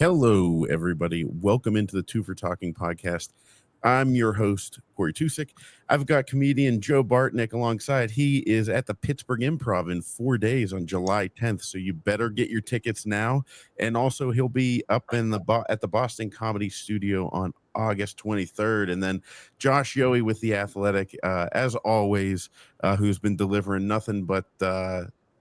Hello, everybody. Welcome into the Two for Talking podcast. I'm your host, Corey Tusick. I've got comedian Joe Bartnick alongside. He is at the Pittsburgh Improv in 4 days on July 10th, so you better get your tickets now. And also, he'll be up in at the Boston Comedy Studio on August 23rd. And then Josh Yohe with The Athletic, as always, who's been delivering nothing but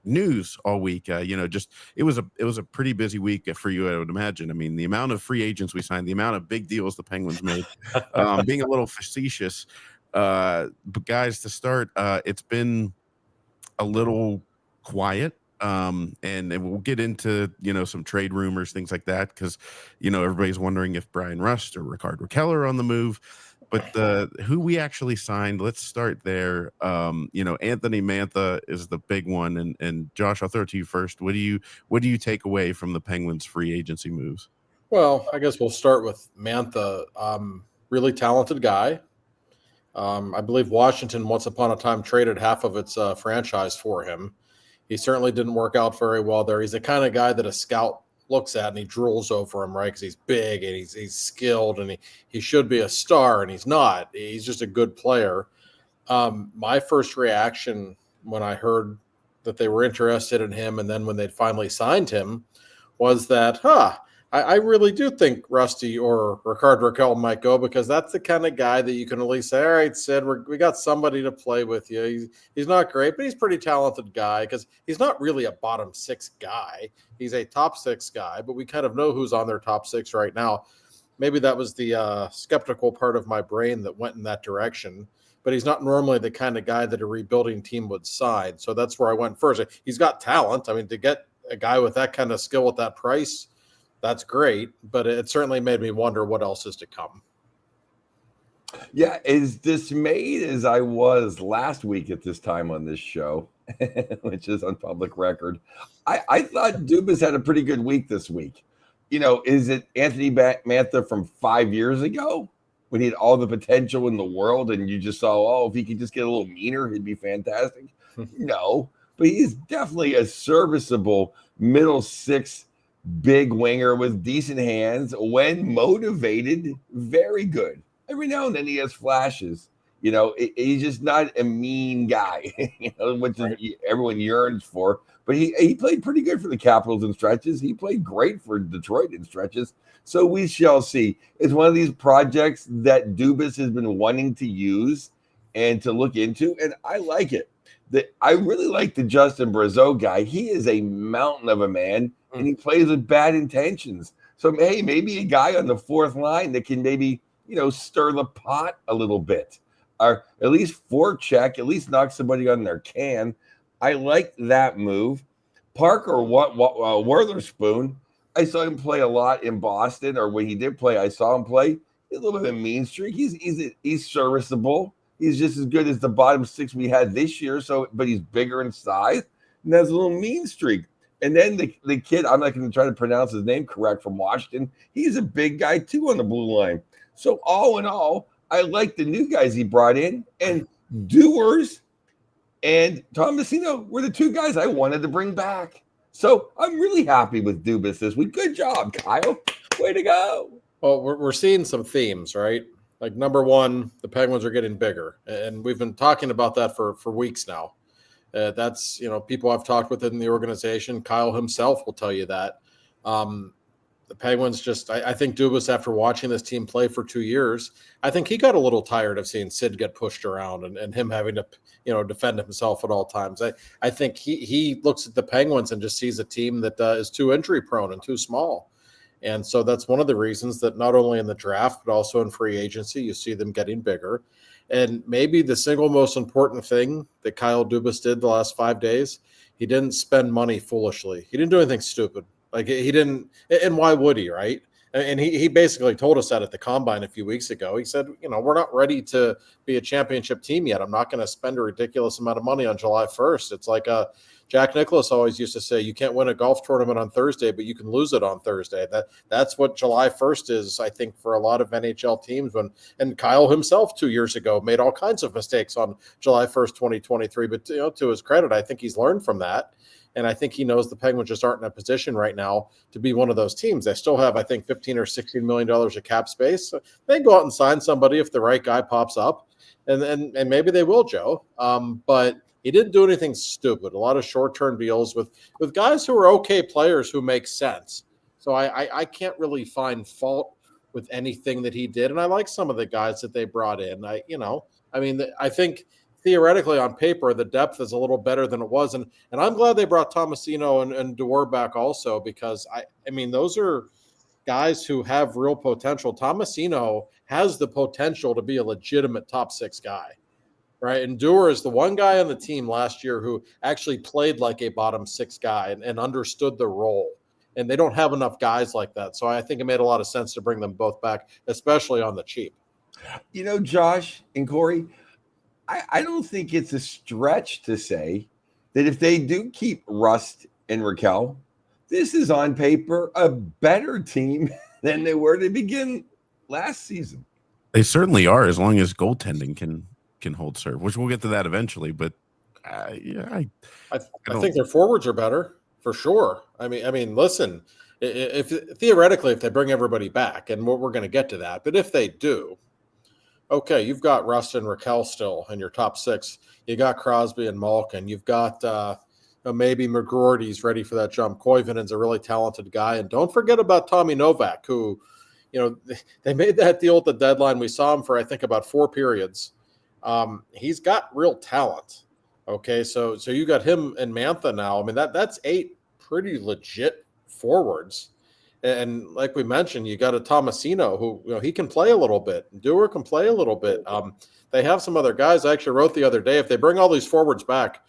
news all week. Just it was a pretty busy week for you, I would imagine. I mean, the amount of free agents we signed, the amount of big deals the Penguins made. Being a little facetious, but guys, to start, it's been a little quiet. And we'll get into some trade rumors, things like that, because everybody's wondering if Brian Rust or Rickard Rakell are on the move. But who we actually signed, let's start there. Anthony Mantha is the big one, and Josh, I'll throw it to you first. What do you take away from the Penguins' free agency moves? Well, I guess we'll start with Mantha. Really talented guy. I believe Washington once upon a time traded half of its franchise for him. He certainly didn't work out very well there. He's the kind of guy that a scout looks at and he drools over him, right? Because he's big and he's skilled and he should be a star, and he's not. He's just a good player. My first reaction when I heard that they were interested in him, and then when they'd finally signed him, was that, I really do think Rusty or Rickard Rakell might go, because that's the kind of guy that you can at least say, all right, Sid, we got somebody to play with you. He's not great, but he's a pretty talented guy, because he's not really a bottom six guy. He's a top six guy, but we kind of know who's on their top six right now. Maybe that was the skeptical part of my brain that went in that direction. But he's not normally the kind of guy that a rebuilding team would sign. So that's where I went first. He's got talent. I mean, to get a guy with that kind of skill at that price, that's great, but it certainly made me wonder what else is to come. Yeah, as dismayed as I was last week at this time on this show, which is on public record, I thought Dubas had a pretty good week this week. Is it Anthony Mantha from 5 years ago when he had all the potential in the world and you just saw, if he could just get a little meaner, he'd be fantastic? No, but he's definitely a serviceable middle six big winger with decent hands when motivated, very good. Every now and then he has flashes. He's just not a mean guy, which is everyone yearns for. But he played pretty good for the Capitals in stretches. He played great for Detroit in stretches. So we shall see. It's one of these projects that Dubas has been wanting to use and to look into, and I like it. I really like the Justin Brazeau guy. He is a mountain of a man, and he plays with bad intentions. So, hey, maybe a guy on the fourth line that can maybe, stir the pot a little bit, or at least forecheck, at least knock somebody on their can. I like that move. Parker Wotherspoon, I saw him play a lot in Boston, or when he did play, I saw him play. He's a little bit of a mean streak. He's serviceable. He's just as good as the bottom six we had this year. But he's bigger in size and has a little mean streak. And then the kid, I'm not going to try to pronounce his name correct, from Washington. He's a big guy too on the blue line. So all in all, I like the new guys he brought in, and Dewars and Tomasino were the two guys I wanted to bring back. So I'm really happy with Dubas this week. Good job, Kyle. Way to go. Well, we're seeing some themes, right? Like, number one, the Penguins are getting bigger, and we've been talking about that for weeks now. That's, people I've talked with in the organization. Kyle himself will tell you that. The Penguins I think Dubas, after watching this team play for 2 years, I think he got a little tired of seeing Sid get pushed around and him having to, defend himself at all times. I think he looks at the Penguins and just sees a team that is too injury prone and too small. And so that's one of the reasons that not only in the draft, but also in free agency, you see them getting bigger. And maybe the single most important thing that Kyle Dubas did the last 5 days, he didn't spend money foolishly. He didn't do anything stupid. Like, he didn't, and why would he, right? And he basically told us that at the Combine a few weeks ago. He said, we're not ready to be a championship team yet. I'm not going to spend a ridiculous amount of money on July 1st. It's like Jack Nicklaus always used to say, you can't win a golf tournament on Thursday, but you can lose it on Thursday. That's what July 1st is, I think, for a lot of NHL teams. And Kyle himself 2 years ago made all kinds of mistakes on July 1st, 2023. But to his credit, I think he's learned from that. And I think he knows the Penguins just aren't in a position right now to be one of those teams. They still have, I think, $15 or $16 million of cap space. So they can go out and sign somebody if the right guy pops up. And maybe they will, Joe. But he didn't do anything stupid. A lot of short-term deals with guys who are okay players who make sense. So I can't really find fault with anything that he did. And I like some of the guys that they brought in. I think theoretically on paper, the depth is a little better than it was. And I'm glad they brought Tomasino and Dewar back also, because those are guys who have real potential. Tomasino has the potential to be a legitimate top 6 guy, right? And Dewar is the one guy on the team last year who actually played like a bottom 6 guy and understood the role. And they don't have enough guys like that. So I think it made a lot of sense to bring them both back, especially on the cheap. Josh and Corey, I don't think it's a stretch to say that if they do keep Rust and Raquel, this is on paper a better team than they were to begin last season. They certainly are, as long as goaltending can hold serve, which we'll get to that eventually. But I think their forwards are better for sure. Listen, if theoretically, if they bring everybody back, and we're going to get to that, but if they do, okay, you've got Rust and Raquel still in your top 6. You got Crosby and Malkin. You've got maybe McGroarty's ready for that jump. Koivinen's a really talented guy. And don't forget about Tommy Novak, who, they made that deal at the deadline. We saw him for, I think, about 4 periods. He's got real talent. Okay, so you got him and Mantha now. That's 8 pretty legit forwards. And like we mentioned, you got a Tomasino who, he can play a little bit. Dewar can play a little bit. They have some other guys. I actually wrote the other day, if they bring all these forwards back,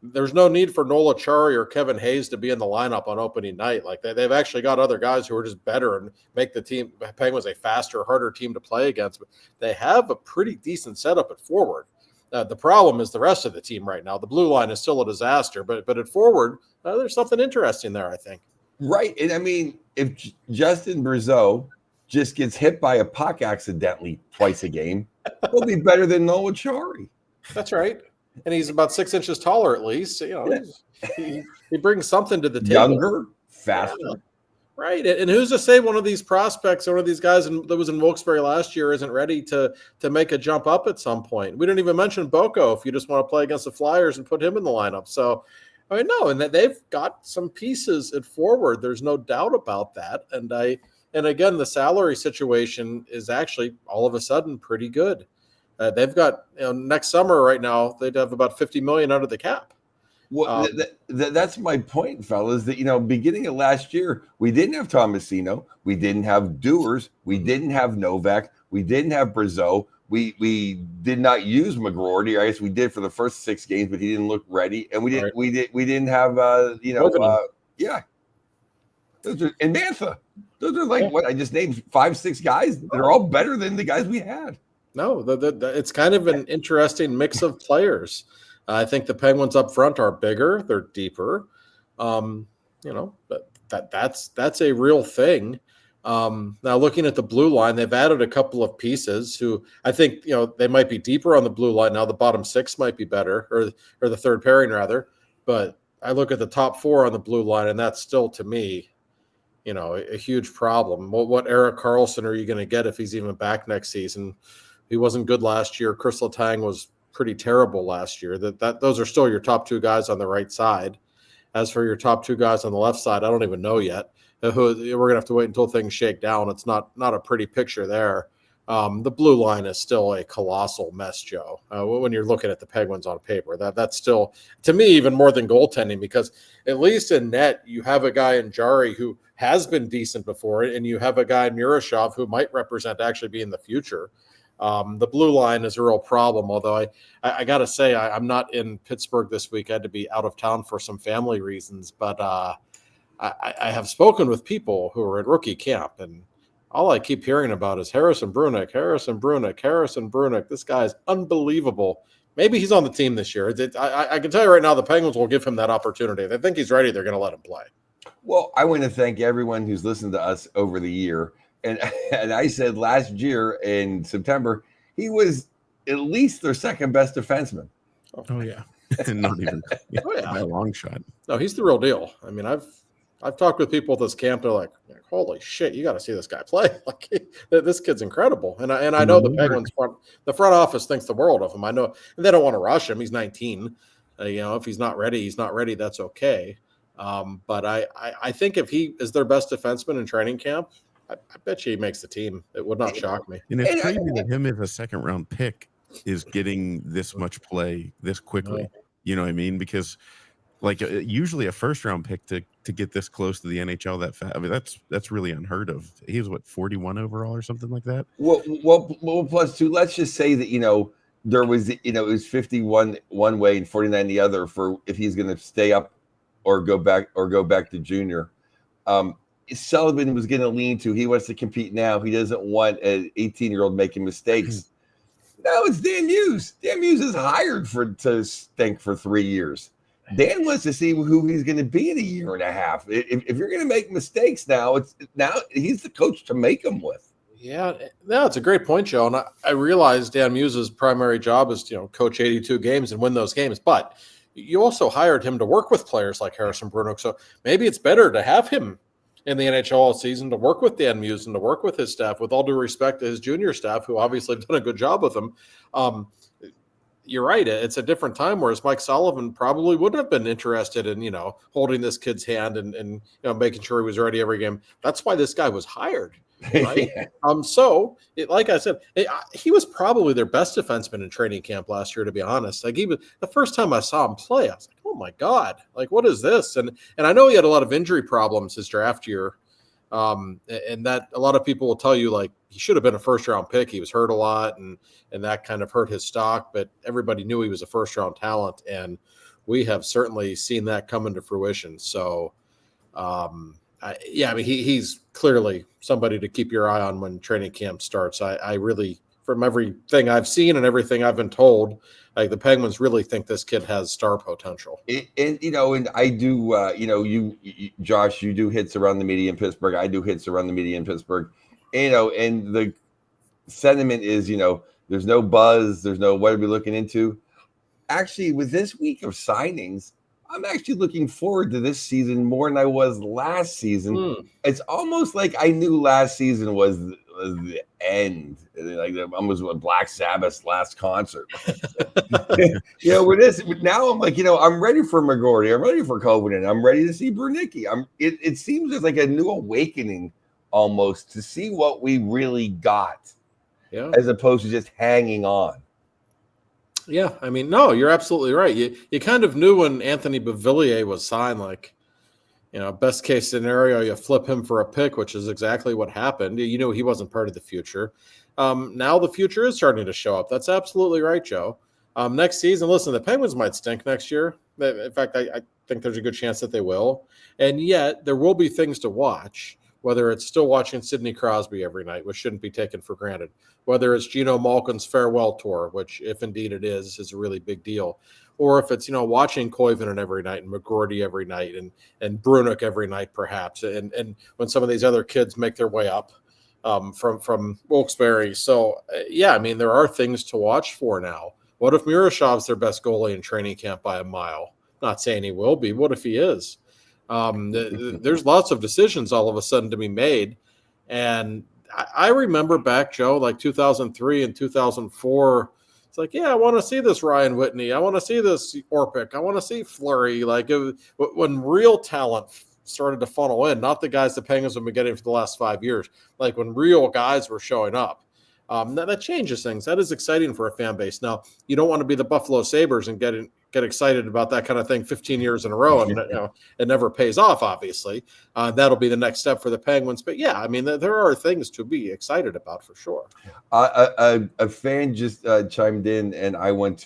there's no need for Nola Chari or Kevin Hayes to be in the lineup on opening night. Like they've actually got other guys who are just better and make the team Penguins a faster, harder team to play against. But they have a pretty decent setup at forward. The problem is the rest of the team right now. The blue line is still a disaster, but at forward, there's something interesting there, I think. Right. And if Justin Brazeau just gets hit by a puck accidentally twice a game, he'll be better than Nola Chari. That's right. And he's about 6 inches taller, at least. He brings something to the table. Younger, faster. Yeah. Right. And who's to say one of these prospects, one of these guys that was in Wilkes-Barre last year isn't ready to make a jump up at some point? We didn't even mention Boko if you just want to play against the Flyers and put him in the lineup. So, no, and that they've got some pieces at forward. There's no doubt about that. And again, the salary situation is actually all of a sudden pretty good. They've got next summer right now, they'd have about $50 million under the cap. Well, that's my point, fellas, that, beginning of last year, we didn't have Tomasino. We didn't have Dewars. We didn't have Novak. We didn't have Brazeau. We did not use McGroarty. I guess we did for the first 6 games, but he didn't look ready. And we didn't have yeah. Those are, and Mantha. Those are like what I just named 5-6 guys that are all better than the guys we had. No, it's kind of an interesting mix of players. I think the Penguins up front are bigger, they're deeper. But that's a real thing. Now looking at the blue line, they've added a couple of pieces who I think, they might be deeper on the blue line. Now the bottom 6 might be better, or the third pairing rather. But I look at the top 4 on the blue line, and that's still, to me, a huge problem. What Erik Karlsson are you going to get if he's even back next season? He wasn't good last year. Chris Letang was pretty terrible last year. Those are still your top 2 guys on the right side. As for your top 2 guys on the left side, I don't even know yet. We're going to have to wait until things shake down. It's not a pretty picture there. The blue line is still a colossal mess, Joe. When you're looking at the Penguins on paper, that's still, to me, even more than goaltending, because at least in net, you have a guy in Jari who has been decent before, and you have a guy in Murashov who might represent actually be in the future. The blue line is a real problem, although I got to say, I'm not in Pittsburgh this week. I had to be out of town for some family reasons, but I have spoken with people who are at rookie camp, and all I keep hearing about is Harrison Brunek. This guy is unbelievable. Maybe he's on the team this year. I can tell you right now, the Penguins will give him that opportunity. If they think he's ready, they're going to let him play. Well, I want to thank everyone who's listened to us over the year. And I said last year in September, he was at least their second best defenseman. Oh, yeah. Not even Oh, yeah. by a long shot. No, he's the real deal. I mean, I've talked with people at this camp. They're like, "Holy shit, you got to see this guy play! Like, this kid's incredible." And I know the Penguins front office thinks the world of him. I know, and they don't want to rush him. He's 19. If he's not ready, he's not ready. That's okay. But I think if he is their best defenseman in training camp, I bet you he makes the team. It would not shock me. And it's crazy that him as a second round pick is getting this much play this quickly. You know what I mean? Because like usually a first round pick to get this close to the NHL that fast. I mean, that's really unheard of. He was 41 overall or something like that. Well, plus two. Let's just say that there was it was 51 one way and 49 the other for if he's going to stay up or go back to junior. Sullivan was going to lean to he wants to compete now. He doesn't want an 18-year-old making mistakes. No, it's Dan Hughes. Dan Hughes is hired to stink for 3 years. Dan wants to see who he's going to be in a year and a half. If you're going to make mistakes now he's the coach to make them with. Yeah, no, it's a great point, Joe. And I realize Dan Muse's primary job is to coach 82 games and win those games, but you also hired him to work with players like Harrison Bruno. So maybe it's better to have him in the NHL all season to work with Dan Muse and to work with his staff, with all due respect to his junior staff, who obviously have done a good job with him. You're right. It's a different time, whereas Mike Sullivan probably would have been interested in, holding this kid's hand and making sure he was ready every game. That's why this guy was hired. Right. Like I said, he was probably their best defenseman in training camp last year, to be honest. Like the first time I saw him play, I was like, oh my God, like what is this? And I know he had a lot of injury problems his draft year. And that a lot of people will tell you like he should have been a first round pick. He was hurt a lot and that kind of hurt his stock, but everybody knew he was a first round talent. And we have certainly seen that come into fruition. So, he's clearly somebody to keep your eye on when training camp starts. I really, from everything I've seen and everything I've been told, like the Penguins really think this kid has star potential. And I do, you Josh, you do hits around the media in Pittsburgh. I do hits around the media in Pittsburgh. And the sentiment is, there's no buzz. There's no what are we looking into. Actually, with this week of signings, I'm actually looking forward to this season more than I was last season. It's almost like I knew last season was the end, like almost Black Sabbath's last concert. With this now, I'm like, I'm ready for McGordy, I'm ready for Covenant, I'm ready to see Bernicki. It seems there's like a new awakening almost to see what we really got, as opposed to just hanging on. Yeah, I mean, no, you're absolutely right. You kind of knew when Anthony Beauvillier was signed, like, best case scenario, you flip him for a pick, which is exactly what happened. You knew he wasn't part of the future. Now the future is starting to show up. That's absolutely right, Joe. Next season, listen, the Penguins might stink next year. In fact, I think there's a good chance that they will. And yet there will be things to watch, whether it's still watching Sidney Crosby every night, which shouldn't be taken for granted, whether it's Geno Malkin's farewell tour, which if indeed it is a really big deal, or if it's, watching Koivunen every night and McGordy every night and Brunick every night, perhaps. And when some of these other kids make their way up from Wilkes-Barre. So, there are things to watch for now. What if Murashov's their best goalie in training camp by a mile? Not saying he will be. What if he is? There's lots of decisions all of a sudden to be made. And I remember back, Joe, like 2003 and 2004, it's like, I want to see this Ryan Whitney. I want to see this Orpik. I want to see Fleury. Like when real talent started to funnel in, not the guys the Penguins have been getting for the last 5 years, like when real guys were showing up. That changes things. That is exciting for a fan base. Now, you don't want to be the Buffalo Sabres and get excited about that kind of thing 15 years in a row, and it never pays off, obviously. That'll be the next step for the Penguins. But there are things to be excited about for sure. A fan just chimed in, and I want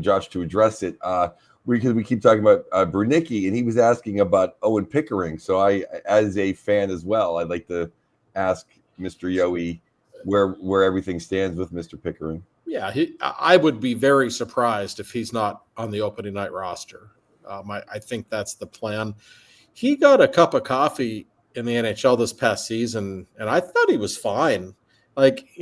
Josh to address it because we keep talking about Bernicki, and he was asking about Owen Pickering. So I, as a fan as well, I'd like to ask Mr. Yohe where everything stands with Mr. Pickering. Yeah, I would be very surprised if he's not on the opening night roster. I think that's the plan. He got a cup of coffee in the NHL this past season, and I thought he was fine. Like, he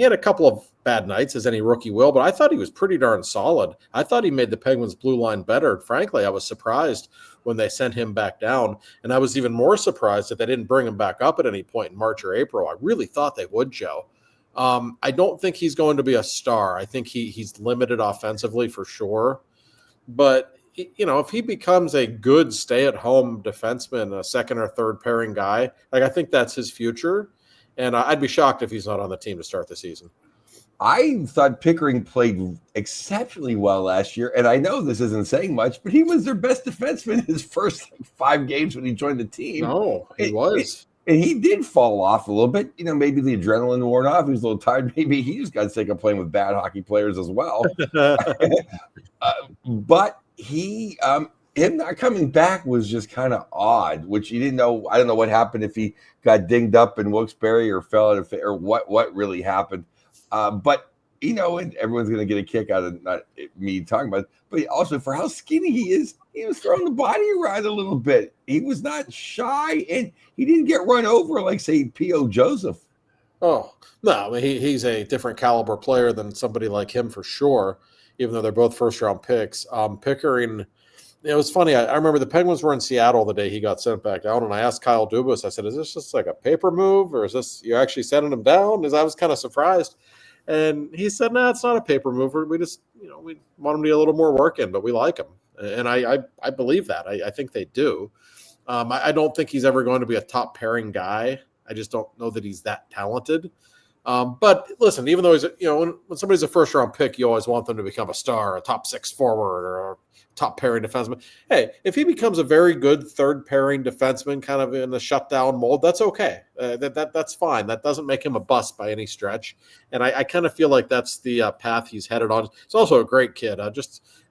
had a couple of bad nights as any rookie will, but I thought he was pretty darn solid. I thought he made the Penguins blue line better. Frankly, I was surprised when they sent him back down. And I was even more surprised that they didn't bring him back up at any point in March or April. I really thought they would, Joe. I don't think he's going to be a star. I think he's limited offensively for sure. But, if he becomes a good stay-at-home defenseman, a second or third pairing guy, like I think that's his future. And I'd be shocked if he's not on the team to start the season. I thought Pickering played exceptionally well last year. And I know this isn't saying much, but he was their best defenseman in his first 5 games when he joined the team. No, he was. And he did fall off a little bit. Maybe the adrenaline wore off. He was a little tired. Maybe he just got sick of playing with bad hockey players as well. But him not coming back was just kind of odd, which you didn't know. I don't know what happened, if he got dinged up in Wilkes-Barre or fell out of, or what really happened. But and everyone's going to get a kick out of not me talking about it, but also for how skinny he is, he was throwing the body around a little bit. He was not shy, and he didn't get run over like, say, P.O. Joseph. Oh, no, I mean, he's a different caliber player than somebody like him for sure, even though they're both first-round picks. Pickering, it was funny. I remember the Penguins were in Seattle the day he got sent back down, and I asked Kyle Dubas, I said, is this just like a paper move, or is this you actually sending him down? Because I was kind of surprised. And he said, no, it's not a paper mover. We just, we want him to get a little more work in, but we like him. And I believe that. I think they do. I don't think he's ever going to be a top pairing guy. I just don't know that he's that talented. But listen, even though he's, when somebody's a first round pick, you always want them to become a star, a top 6 forward, or a top pairing defenseman. Hey, if he becomes a very good third pairing defenseman, kind of in the shutdown mold, that's okay. That's fine. That doesn't make him a bust by any stretch. And I kind of feel like that's the path he's headed on. He's also a great kid.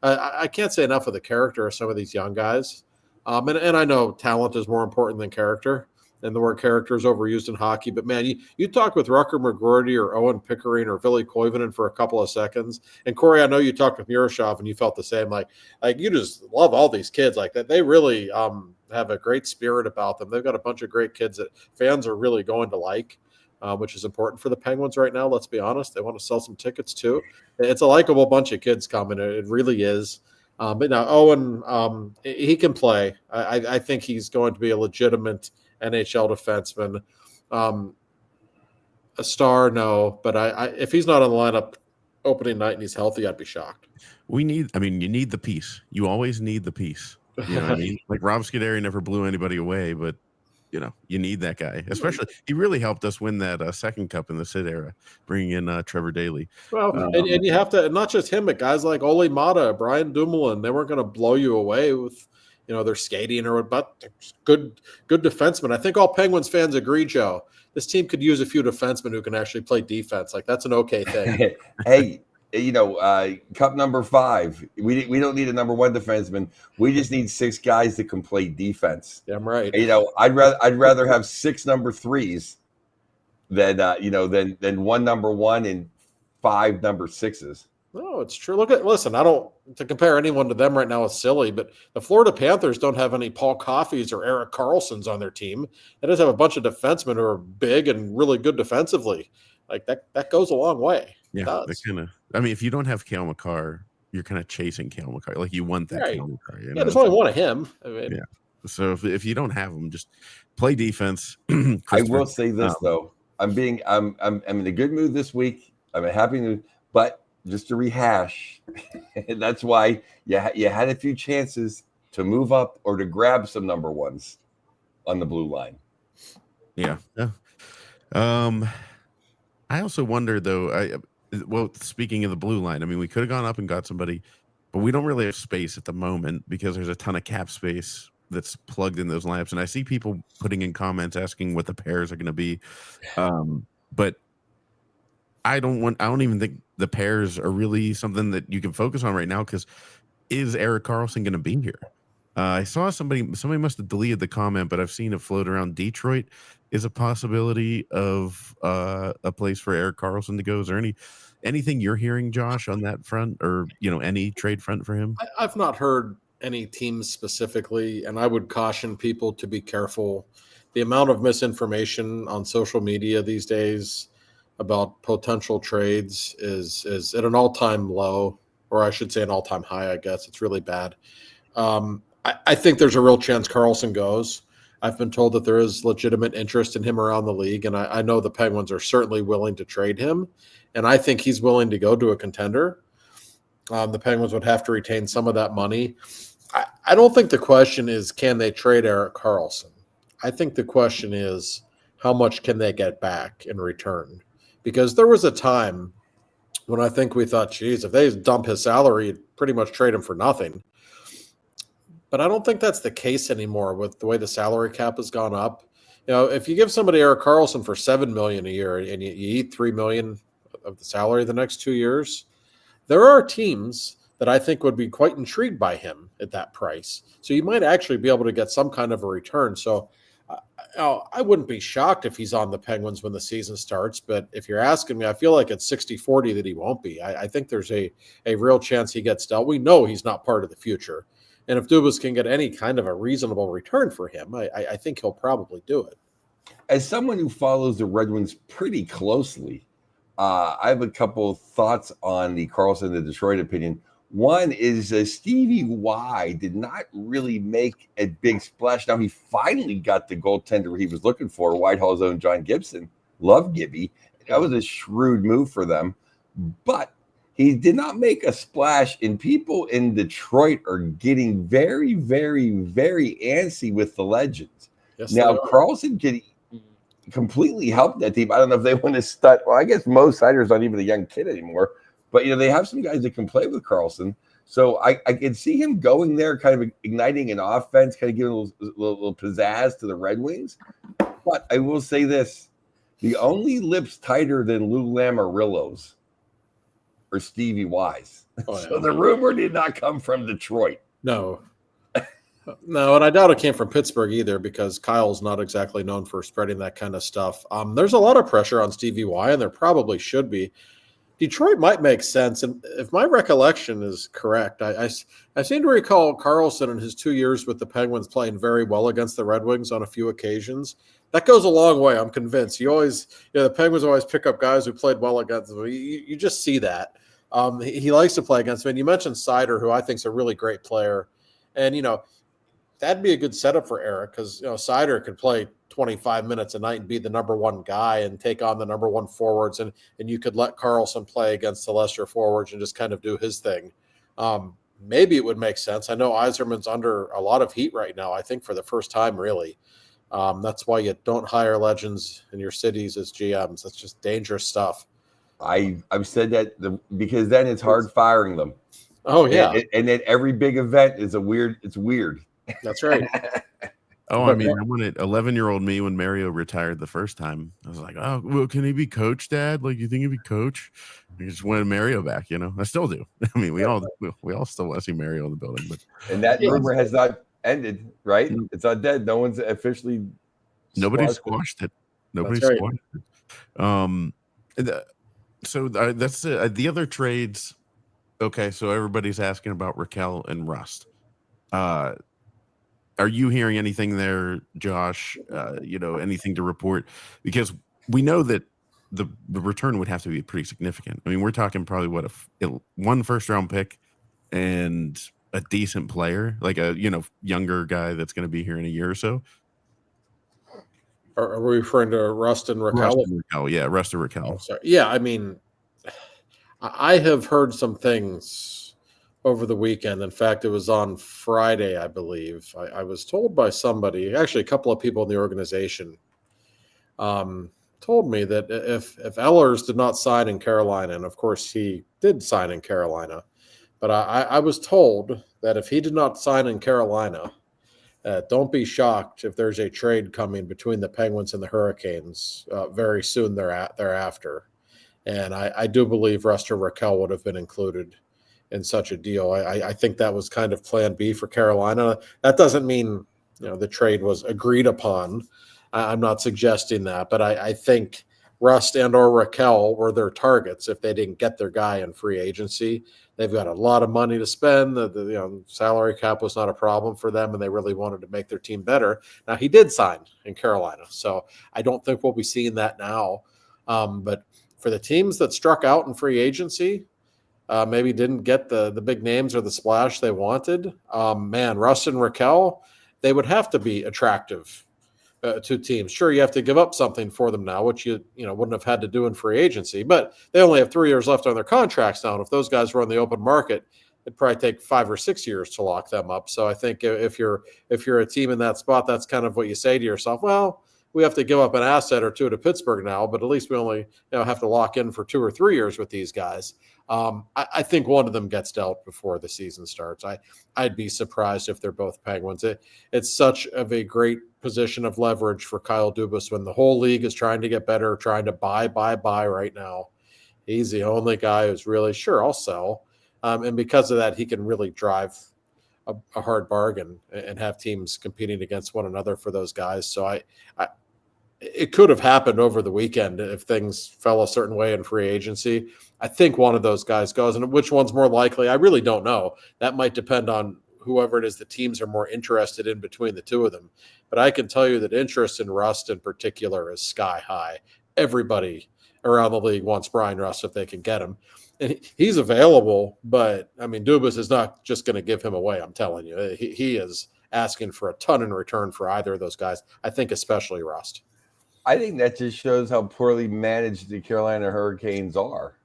I can't say enough of the character of some of these young guys. And I know talent is more important than character. And the word character is overused in hockey. But, man, you talk with Rucker McGroarty or Owen Pickering or Ville Koivunen for a couple of seconds. And, Corey, I know you talked with Miroshov and you felt the same. Like you just love all these kids like that. They really have a great spirit about them. They've got a bunch of great kids that fans are really going to like, which is important for the Penguins right now. Let's be honest. They want to sell some tickets, too. It's a likable bunch of kids coming. It really is. But now Owen, he can play. I think he's going to be a legitimate NHL defenseman. A star, no, but if he's not on the lineup opening night and he's healthy, I'd be shocked. You need the piece. You always need the piece. You know what I mean? Like Rob Scuderi never blew anybody away, but you need that guy. Especially, he really helped us win that second cup in the Sid era, bringing in Trevor Daley. Well, and you have to, not just him, but guys like Ole Mata, Brian Dumoulin, they weren't going to blow you away with their skating or but good defensemen. I think all Penguins fans agree, Joe. This team could use a few defensemen who can actually play defense. Like that's an okay thing. Hey, cup number 5. We don't need a number 1 defenseman. We just need 6 guys that can play defense. Yeah, I'm right. I'd rather have 6 number 3s than 1 number 1 and 5 number 6s. No, it's true. Listen, I don't to compare anyone to them right now is silly, but the Florida Panthers don't have any Paul Coffeys or Erik Karlssons on their team. They just have a bunch of defensemen who are big and really good defensively. Like that goes a long way. Yeah, if you don't have Cale Makar, you're kind of chasing Cale Makar. Like you want that Cale Makar. Yeah, there's only one of him. Yeah. So if you don't have him, just play defense. I will say this though. I'm in a good mood this week. I'm in a happy mood, but just to rehash, that's why you had a few chances to move up or to grab some number 1s on the blue line. Yeah. I also wonder, though, speaking of the blue line, I mean, we could have gone up and got somebody, but we don't really have space at the moment because there's a ton of cap space that's plugged in those lineups. And I see people putting in comments asking what the pairs are going to be. But I don't even think the pairs are really something that you can focus on right now because is Erik Karlsson going to be here? I saw somebody must have deleted the comment, but I've seen it float around. Detroit is a possibility of a place for Erik Karlsson to go. Is there anything you're hearing, Josh, on that front, or any trade front for him? I've not heard any teams specifically, and I would caution people to be careful. The amount of misinformation on social media these days, about potential trades is at an all-time low, or I should say an all-time high, I guess. It's really bad. I think there's a real chance Carlson goes. I've been told that there is legitimate interest in him around the league, and I know the Penguins are certainly willing to trade him, and I think he's willing to go to a contender. The Penguins would have to retain some of that money. I don't think the question is, can they trade Erik Karlsson? I think the question is, how much can they get back in return? Because there was a time when I think we thought, geez, if they dump his salary, you'd pretty much trade him for nothing. But I don't think that's the case anymore with the way the salary cap has gone up. If you give somebody Erik Karlsson for $7 million a year and you eat $3 million of the salary the next 2 years, there are teams that I think would be quite intrigued by him at that price. So you might actually be able to get some kind of a return. So I wouldn't be shocked if he's on the Penguins when the season starts. But if you're asking me, I feel like it's 60-40 that he won't be. I think there's a real chance he gets dealt. We know he's not part of the future. And if Dubas can get any kind of a reasonable return for him, I think he'll probably do it. As someone who follows the Red Wings pretty closely, I have a couple of thoughts on the Karlsson, the Detroit opinion. One is Stevie Y did not really make a big splash. Now, he finally got the goaltender he was looking for, Whitehall's own John Gibson. Love Gibby. That was a shrewd move for them. But he did not make a splash, and people in Detroit are getting very, very, very antsy with the Legends. Yes, now, Karlsson could completely help that team. I don't know if they want to start. Well, I guess Mo Seider's not even a young kid anymore. But, they have some guys that can play with Karlsson. So I can see him going there, kind of igniting an offense, kind of giving a little pizzazz to the Red Wings. But I will say this. The only lips tighter than Lou Lamoriello's are Stevie Y's. Oh, yeah. So the rumor did not come from Detroit. No, and I doubt it came from Pittsburgh either, because Kyle's not exactly known for spreading that kind of stuff. There's a lot of pressure on Stevie Y, and there probably should be. Detroit might make sense, and if my recollection is correct, I seem to recall Karlsson in his 2 years with the Penguins playing very well against the Red Wings on a few occasions. That goes a long way, I'm convinced. The Penguins always pick up guys who played well against them. You just see that. He likes to play against them. And you mentioned Seider, who I think is a really great player. And, that'd be a good setup for Erik, because, Seider could play 25 minutes a night and be the number one guy and take on the number one forwards. And you could let Karlsson play against the lesser forwards and just kind of do his thing. Maybe it would make sense. I know Yzerman's under a lot of heat right now, I think for the first time, really. That's why you don't hire legends in your cities as GMs. That's just dangerous stuff. I've said that because then it's hard firing them. Oh, yeah. And then every big event is it's weird. That's right. I wanted 11-year-old me when Mario retired the first time. I was like, oh, well, can he be coach, Dad? Like, you think he'd be coach? I just wanted Mario back, I still do. I mean, we all still want to see Mario in the building. And that rumor has not ended, right? It's not dead. No one's officially Nobody squashed it. Nobody squashed it. So that's the other trades. Okay, so everybody's asking about Raquel and Rust. Are you hearing anything there, Josh? Anything to report? Because we know that the return would have to be pretty significant. I mean, we're talking probably one first-round pick and a decent player, like a younger guy that's going to be here in a year or so. Are we referring to Rust and Raquel? Rust and Raquel. Oh, sorry. Yeah, I mean, I have heard some things over the weekend. In fact, it was on Friday, I believe. I was told by somebody, actually a couple of people in the organization, told me that if Ehlers did not sign in Carolina, and of course he did sign in Carolina, but I was told that if he did not sign in Carolina, don't be shocked if there's a trade coming between the Penguins and the Hurricanes very soon thereafter. And I do believe Rust or Raquel would have been included in such a deal. I think that was kind of plan B for Carolina. That doesn't mean the trade was agreed upon. I'm not suggesting that, but I think Rust and or Raquel were their targets if they didn't get their guy in free agency. They've got a lot of money to spend. The salary cap was not a problem for them, and they really wanted to make their team better. Now, he did sign in Carolina, so I don't think we'll be seeing that now. But for the teams that struck out in free agency, maybe didn't get the big names or the splash they wanted, man, Russ and Raquel, they would have to be attractive to teams. Sure, you have to give up something for them now, which you wouldn't have had to do in free agency, but they only have 3 years left on their contracts now. And if those guys were on the open market, it'd probably take 5 or 6 years to lock them up. So I think if you're a team in that spot, that's kind of what you say to yourself. Well, we have to give up an asset or two to Pittsburgh now, but at least we only have to lock in for 2 or 3 years with these guys. I think one of them gets dealt before the season starts. I'd be surprised if they're both Penguins. It's such of a great position of leverage for Kyle Dubas when the whole league is trying to get better, trying to buy right now. He's the only guy who's really sure I'll sell. And because of that, he can really drive a hard bargain and have teams competing against one another for those guys. So it could have happened over the weekend if things fell a certain way in free agency. I think one of those guys goes, and which one's more likely, I really don't know. That might depend on whoever it is the teams are more interested in between the two of them. But I can tell you that interest in Rust in particular is sky high. Everybody around the league wants Brian Rust if they can get him. And he's available, but I mean, Dubas is not just going to give him away. I'm telling you, he is asking for a ton in return for either of those guys. I think especially Rust. I think that just shows how poorly managed the Carolina Hurricanes are.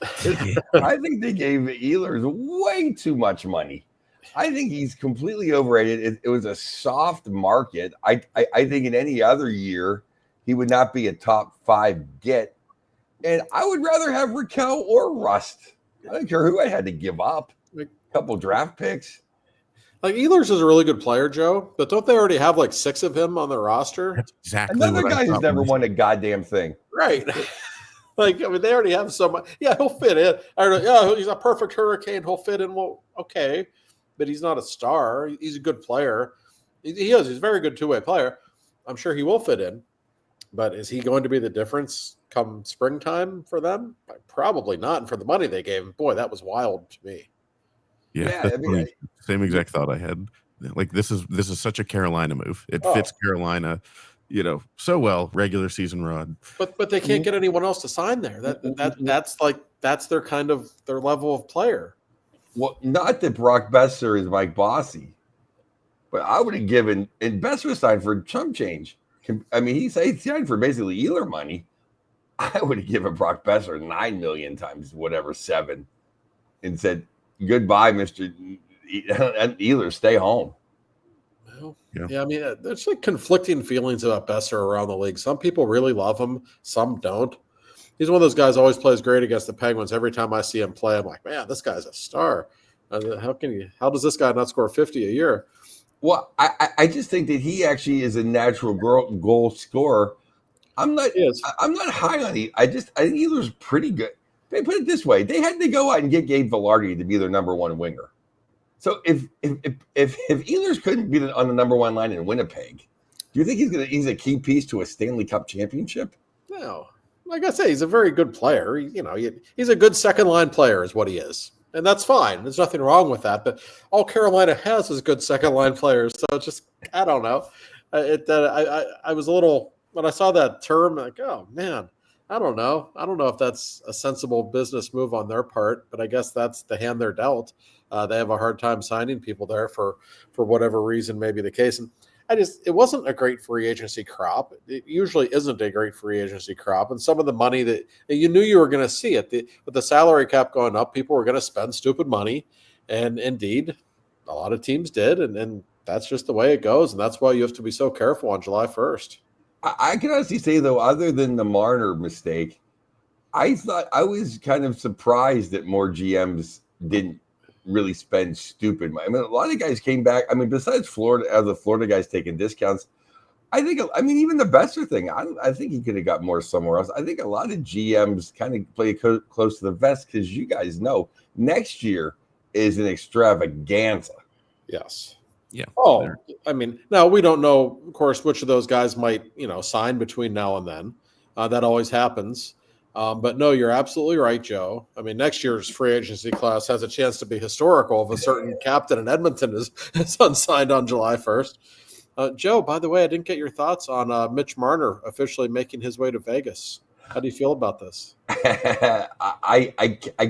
I think they gave Ehlers way too much money. I think he's completely overrated. It was a soft market. I think in any other year, he would not be a top 5 get. And I would rather have Raquel or Rust. I don't care who I had to give up. A couple draft picks. Like Ehlers is a really good player, Joe, but don't they already have like 6 of him on their roster? That's exactly another guy who's never won a goddamn thing. Right. Like, I mean, they already have so much. Yeah, he'll fit in. Yeah, he's a perfect Hurricane. He'll fit in. Well, okay, but he's not a star. He's a good player. He is. He's a very good two-way player. I'm sure he will fit in. But is he going to be the difference come springtime for them? Probably not. And for the money they gave him, boy, that was wild to me. Yeah, I mean, same exact thought I had. Like this is such a Carolina move. It fits Carolina, so well. Regular season run, but they can't get anyone else to sign there. That's their kind of their level of player. Well, not that Brock Besser is Mike Bossy, but I would have given, and Besser was signed for chump change. I mean, he signed for basically Ehlers money. I would have given Brock Besser $9 million times whatever 7, and said, "Goodbye, Mr. Ehlers, stay home." Well, yeah, I mean, there's like conflicting feelings about Besser around the league. Some people really love him, some don't. He's one of those guys who always plays great against the Penguins. Every time I see him play, I'm like, man, this guy's a star. How does this guy not score 50 a year? Well, I just think that he actually is a natural goal scorer. I'm not high on him. I think Ehlers pretty good. They put it this way: they had to go out and get Gabe Vilardi to be their number 1 winger. So if Ehlers couldn't be on the number 1 line in Winnipeg, do you think he's a key piece to a Stanley Cup championship? No. Like I say, he's a very good player. He's a good second line player is what he is. And that's fine. There's nothing wrong with that. But all Carolina has is good second line players. So it's just, I don't know. I was a little, when I saw that term, like, oh man, I don't know. I don't know if that's a sensible business move on their part, but I guess that's the hand they're dealt. They have a hard time signing people there for whatever reason may be the case. And it wasn't a great free agency crop. It usually isn't a great free agency crop. And some of the money that you knew you were going to see it, with the salary cap going up, people were going to spend stupid money. And indeed, a lot of teams did. And that's just the way it goes. And that's why you have to be so careful on July 1st. I can honestly say, though, other than the Marner mistake, I thought I was kind of surprised that more GMs didn't really spend stupid money. I mean, a lot of guys came back. I mean, besides Florida, as the Florida guys taking discounts, even the Besser thing, I think he could have got more somewhere else. I think a lot of GMs kind of play close to the vest because you guys know next year is an extravaganza. Yes. Yeah. Oh, I mean, now we don't know, of course, which of those guys might, sign between now and then. That always happens. But no, you're absolutely right, Joe. I mean, next year's free agency class has a chance to be historical if a certain captain in Edmonton is unsigned on July 1st. Joe, by the way, I didn't get your thoughts on Mitch Marner officially making his way to Vegas. How do you feel about this? I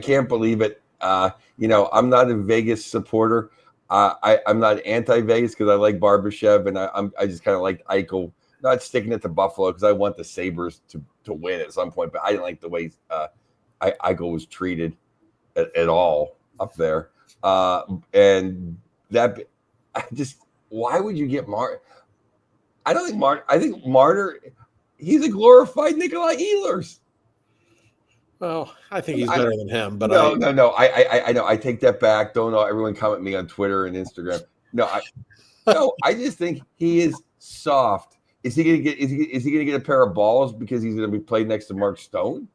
can't believe it. I'm not a Vegas supporter. I'm not anti-Vegas because I like Barbashev, and I just kind of like Eichel. Not sticking it to Buffalo because I want the Sabres to win at some point, but I didn't like the way Eichel was treated at all up there. And that why would you get Martin? I don't think Martin. I think Marner. He's a glorified Nikolai Ehlers. Well, I think he's better than him, but no. I know. I take that back. Don't know. Everyone comment me on Twitter and Instagram. No, I just think he is soft. Is he gonna get? Is he gonna get a pair of balls because he's gonna be played next to Mark Stone?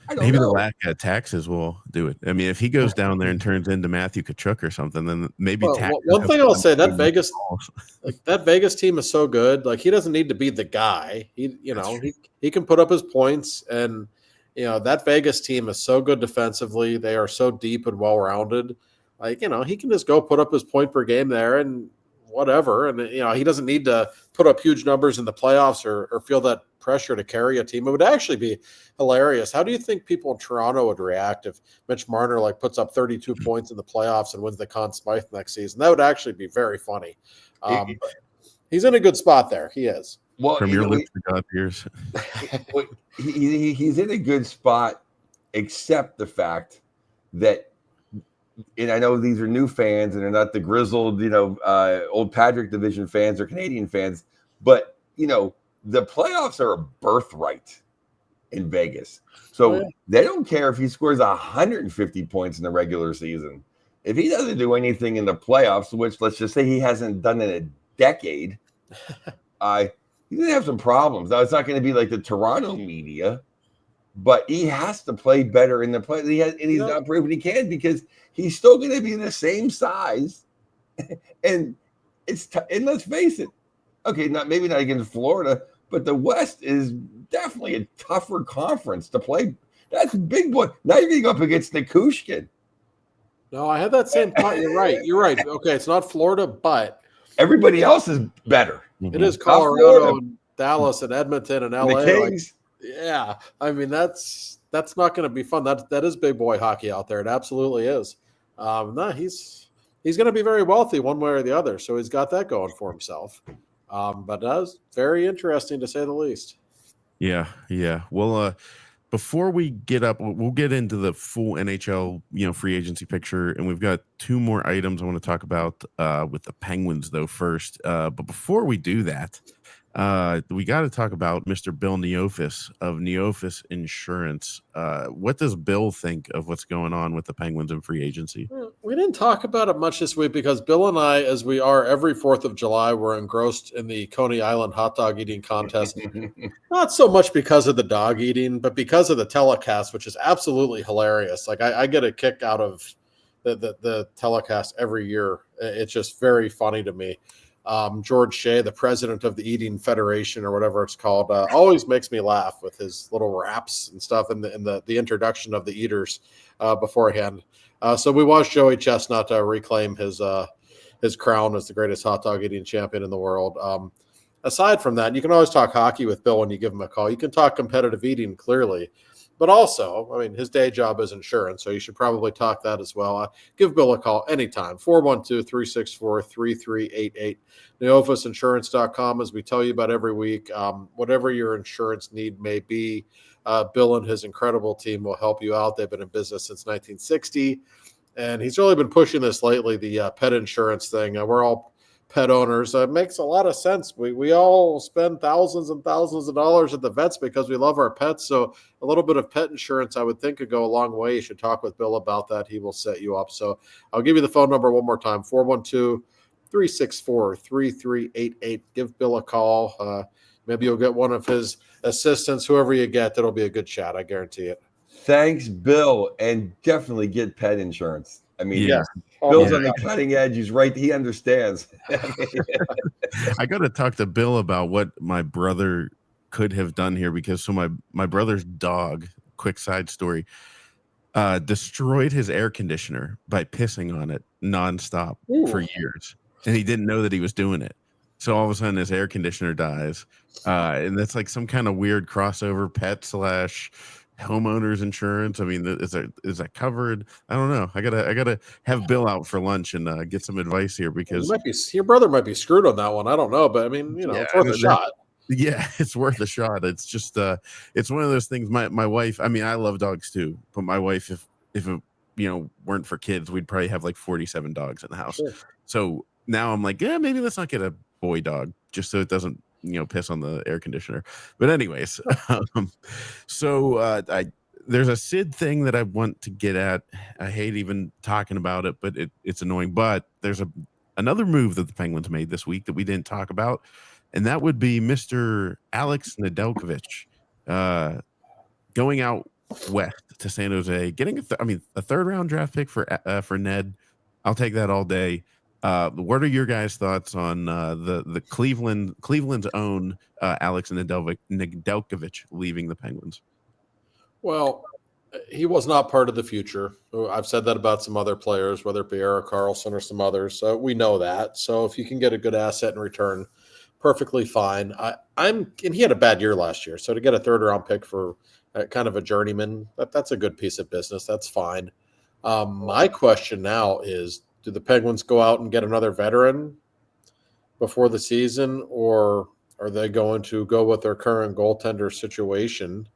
I don't Maybe know. the lack of taxes will do it. I mean, if he goes down there and turns into Matthew Tkachuk or something, then maybe. Well, one thing I'll say that Vegas team is so good. Like he doesn't need to be the guy. He can put up his points, and that Vegas team is so good defensively. They are so deep and well rounded. Like he can just go put up his point per game there and whatever. And he doesn't need to put up huge numbers in the playoffs or feel that pressure to carry a team. It would actually be hilarious. How do you think people in Toronto would react if Mitch Marner puts up 32 points in the playoffs and wins the Conn Smythe next season? That would actually be very funny. He's in a good spot there. He is. Well, from your lips to God's ears. He's in a good spot, except the fact that, and I know these are new fans and they're not the grizzled, old Patrick Division fans or Canadian fans, but the playoffs are a birthright in Vegas. So they don't care if he scores 150 points in the regular season. If he doesn't do anything in the playoffs, which let's just say he hasn't done in a decade, he's going to have some problems. Now, it's not going to be like the Toronto media, but he has to play better in the play. He's not proven he can because he's still going to be the same size. And and let's face it, okay, maybe not against Florida, but the West is definitely a tougher conference to play. That's big boy. Now you're going to go up against Nikushkin. No, I had that same thought. You're right. Okay, it's not Florida, but everybody else is better. It is Colorado and Dallas and Edmonton and LA. The Kings. Yeah, I mean that's not going to be fun. That is big boy hockey out there. It absolutely is. He's going to be very wealthy one way or the other, so he's got that going for himself. But that was very interesting to say the least. Yeah. Well, before we get up, we'll get into the full NHL, free agency picture, and we've got two more items I want to talk about with the Penguins, though. First, but before we do that, we got to talk about Mr. Bill Neofus of Neofus Insurance. What does Bill think of what's going on with the Penguins in free agency? We didn't talk about it much this week because Bill and I, as we are every 4th of July, were engrossed in the Coney Island hot dog eating contest. Not so much because of the dog eating, but because of the telecast, which is absolutely hilarious. Like I get a kick out of the telecast every year. It's just very funny to me. George Shea, the president of the Eating Federation or whatever it's called, always makes me laugh with his little raps and stuff in the introduction of the eaters beforehand. So we watched Joey Chestnut reclaim his crown as the greatest hot dog eating champion in the world. Aside from that, you can always talk hockey with Bill when you give him a call. You can talk competitive eating clearly. But also, I mean, his day job is insurance, so you should probably talk that as well. Give Bill a call anytime, 412-364-3388. NeofusInsurance.com, as we tell you about every week. Whatever your insurance need may be, Bill and his incredible team will help you out. They've been in business since 1960, and he's really been pushing this lately, the pet insurance thing. We're all pet owners. It makes a lot of sense. We all spend thousands and thousands of dollars at the vets because we love our pets. So a little bit of pet insurance, I would think, could go a long way. You should talk with Bill about that. He will set you up. So I'll give you the phone number one more time, 412-364-3388. Give Bill a call. Maybe you'll get one of his assistants, whoever you get. That'll be a good chat. I guarantee it. Thanks, Bill. And definitely get pet insurance. I mean, Bill's on the cutting edge. He's right. He understands. I got to talk to Bill about what my brother could have done here because my brother's dog, quick side story, destroyed his air conditioner by pissing on it nonstop for years. And he didn't know that he was doing it. So all of a sudden his air conditioner dies. And that's like some kind of weird crossover pet / homeowners insurance. I mean, is that covered? I don't know. I gotta have Bill out for lunch and get some advice here because Your brother might be screwed on that one. I don't know, but I mean, yeah, it's worth a shot. Yeah, it's worth a shot. It's just it's one of those things. My wife, I mean, I love dogs too, but my wife, if it weren't for kids, we'd probably have like 47 dogs in the house. Sure. So now I'm like, yeah, maybe let's not get a boy dog just so it doesn't piss on the air conditioner. But anyways, there's a Sid thing that I want to get at. I hate even talking about it, but it's annoying. But there's another move that the Penguins made this week that we didn't talk about. And that would be Mr. Alex Nedeljkovic going out west to San Jose, getting a third-round draft pick for Ned. I'll take that all day. What are your guys' thoughts on the Cleveland's own Alex Nedeljkovic leaving the Penguins? Well, he was not part of the future. I've said that about some other players, whether it be Erik Karlsson or some others. So we know that. So if you can get a good asset in return, perfectly fine. And he had a bad year last year, so to get a third-round pick for kind of a journeyman, that's a good piece of business. That's fine. My question now is, do the Penguins go out and get another veteran before the season, or are they going to go with their current goaltender situation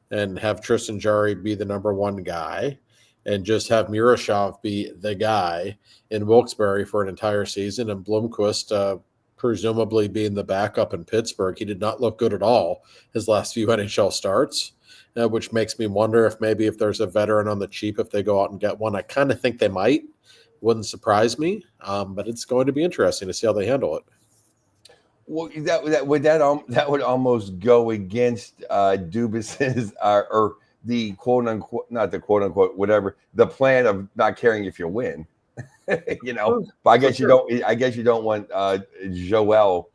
and have Tristan Jarry be the number one guy and just have Miroshov be the guy in Wilkes-Barre for an entire season and Blomqvist presumably being the backup in Pittsburgh? He did not look good at all his last few NHL starts, which makes me wonder if there's a veteran on the cheap, if they go out and get one. I kind of think they might. Wouldn't surprise me, but it's going to be interesting to see how they handle it. Well, that would almost go against Dubas's or the quote unquote, not the quote unquote, whatever, the plan of not caring if you win. But I guess you don't want Joel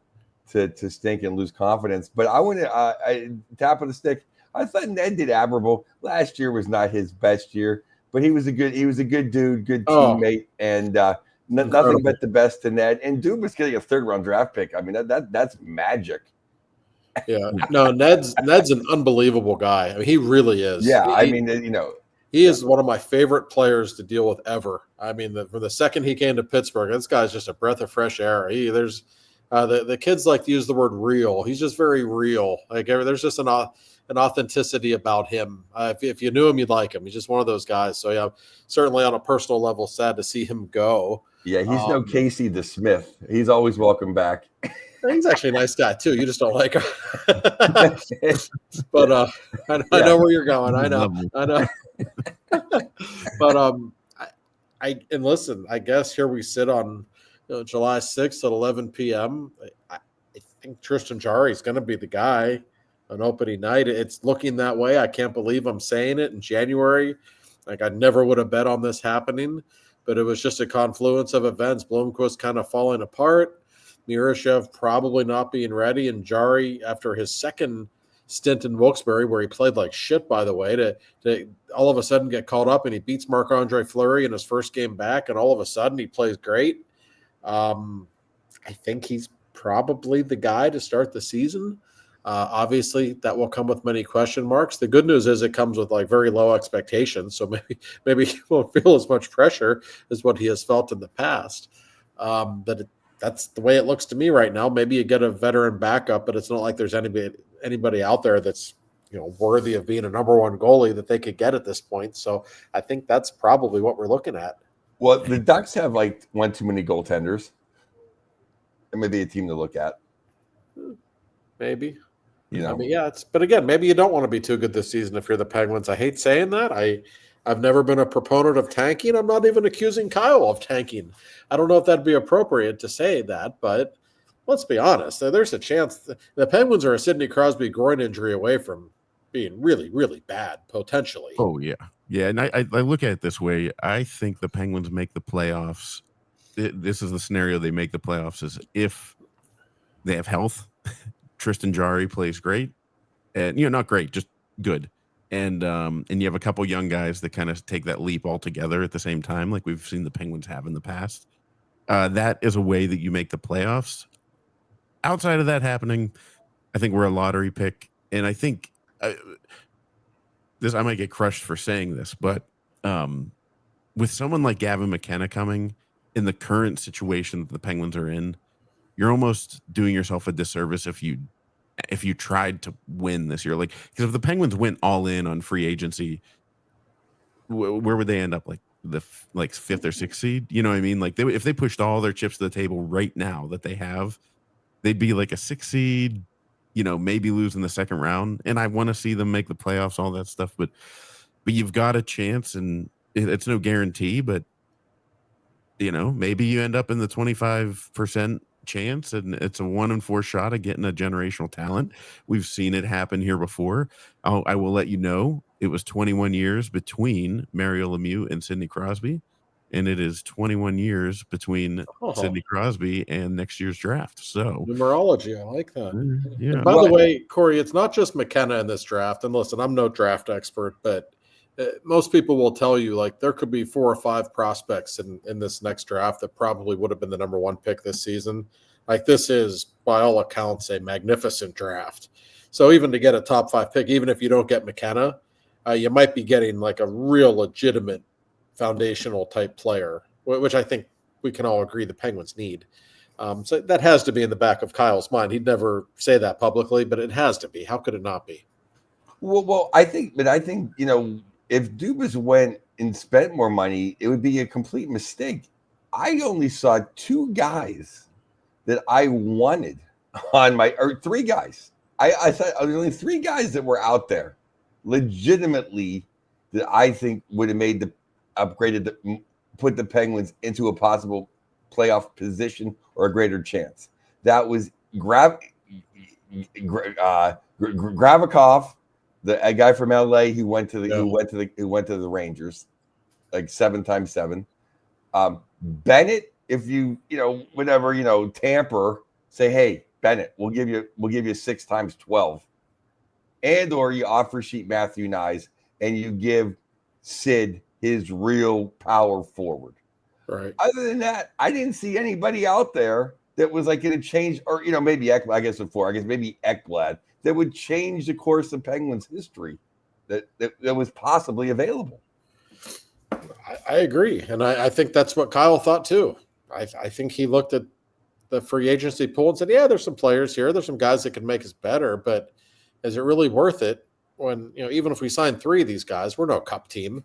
to stink and lose confidence. But I want to top of the stick. I thought Ned did admirable. Last year was not his best year, but he was a good dude, good teammate, and nothing but the best to Ned. And Dubas getting a third-round draft pick. I mean, that's magic. Yeah, no, Ned's an unbelievable guy. I mean, he really is. Yeah, he is one of my favorite players to deal with ever. I mean, for the second he came to Pittsburgh, this guy's just a breath of fresh air. There's the kids like to use the word real. He's just very real. Like there's just an authenticity about him. If you knew him, you'd like him. He's just one of those guys. So yeah, certainly on a personal level, sad to see him go. Yeah, he's no Casey DeSmith. He's always welcome back. He's actually a nice guy tue. You just don't like him. But I know where you're going. I know. But and listen, I guess here we sit on July 6th at 11 p.m. I think Tristan Jarry is going to be the guy on opening night. It's looking that way. I can't believe I'm saying it in January. Like I never would have bet on this happening, but it was just a confluence of events. Blomqvist kind of falling apart, Miroshov probably not being ready, and Jarry, after his second stint in Wilkes-Barre, where he played like shit, by the way, to all of a sudden get called up and he beats Marc-Andre Fleury in his first game back, and all of a sudden he plays great. I think he's probably the guy to start the season. Obviously, that will come with many question marks. The good news is it comes with like very low expectations, so maybe he won't feel as much pressure as what he has felt in the past. That's the way it looks to me right now. Maybe you get a veteran backup, but it's not like there's anybody out there that's worthy of being a number one goalie that they could get at this point. So I think that's probably what we're looking at. Well, the Ducks have like one too many goaltenders. It may be a team to look at. Maybe. I mean, yeah. But again, maybe you don't want to be too good this season if you're the Penguins. I hate saying that. I've never been a proponent of tanking. I'm not even accusing Kyle of tanking. I don't know if that'd be appropriate to say that, but let's be honest. There's a chance the Penguins are a Sidney Crosby groin injury away from being really, really bad, potentially. Oh, yeah. Yeah, and I look at it this way. I think the Penguins make the playoffs. This is the scenario they make the playoffs is if they have health. Tristan Jarry plays great, and not great, just good. And you have a couple young guys that kind of take that leap all together at the same time, like we've seen the Penguins have in the past. That is a way that you make the playoffs. outside of that happening, I think we're a lottery pick. And I think I might get crushed for saying this, but with someone like Gavin McKenna coming in the current situation that the Penguins are in, you're almost doing yourself a disservice if you tried to win this year. Like, because if the Penguins went all in on free agency, where would they end up? Like the fifth or sixth seed? You know what I mean? Like if they pushed all their chips to the table right now that they have, they'd be like a 6 seed, maybe lose in the second round. And I want to see them make the playoffs, all that stuff. But you've got a chance, and it's no guarantee, but maybe you end up in the 25% chance, and it's a 1 in 4 shot of getting a generational talent. We've seen it happen here before. I will let you know it was 21 years between Mario Lemieux and Sidney Crosby, and it is 21 years between Sidney Crosby and next year's draft. So numerology, I like that. Yeah. And by the way, Corey, it's not just McKenna in this draft. And listen, I'm no draft expert, but most people will tell you like there could be 4 or 5 prospects in this next draft that probably would have been the number 1 pick this season. Like this is, by all accounts, a magnificent draft. So even to get a top 5 pick, even if you don't get McKenna, you might be getting like a real legitimate foundational type player, which I think we can all agree the Penguins need. So that has to be in the back of Kyle's mind. He'd never say that publicly, but it has to be. How could it not be? Well, I think, if Dubas went and spent more money, it would be a complete mistake. I only saw 2 guys that I wanted on or 3 guys. I thought only 3 guys that were out there legitimately that I think would have made put the Penguins into a possible playoff position or a greater chance. That was Gravikov, a guy from LA who went to the Rangers, like 7 times 7. Bennett, if Tampa say, hey, Bennett, we'll give you 6 times 12, and or you offer sheet Matthew Knies and you give Sid his real power forward. Right. Other than that, I didn't see anybody out there that was like going to change, or maybe maybe Ekblad, that would change the course of Penguins history that was possibly available. I agree. And I think that's what Kyle thought too. I think he looked at the free agency pool and said, yeah, there's some players here. There's some guys that can make us better, but is it really worth it when, even if we sign 3 of these guys, we're no cup team.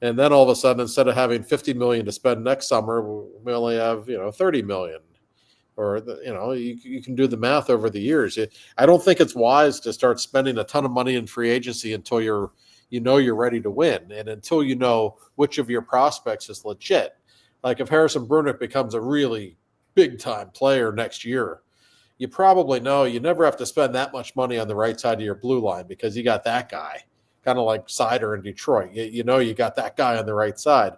And then all of a sudden, instead of having $50 million to spend next summer, we only have, $30 million. Or, you can do the math over the years. I don't think it's wise to start spending a ton of money in free agency until you're ready to win, and until you know which of your prospects is legit. Like if Harrison Brunek becomes a really big-time player next year, you probably know you never have to spend that much money on the right side of your blue line because you got that guy, kind of like Seider in Detroit. You got that guy on the right side.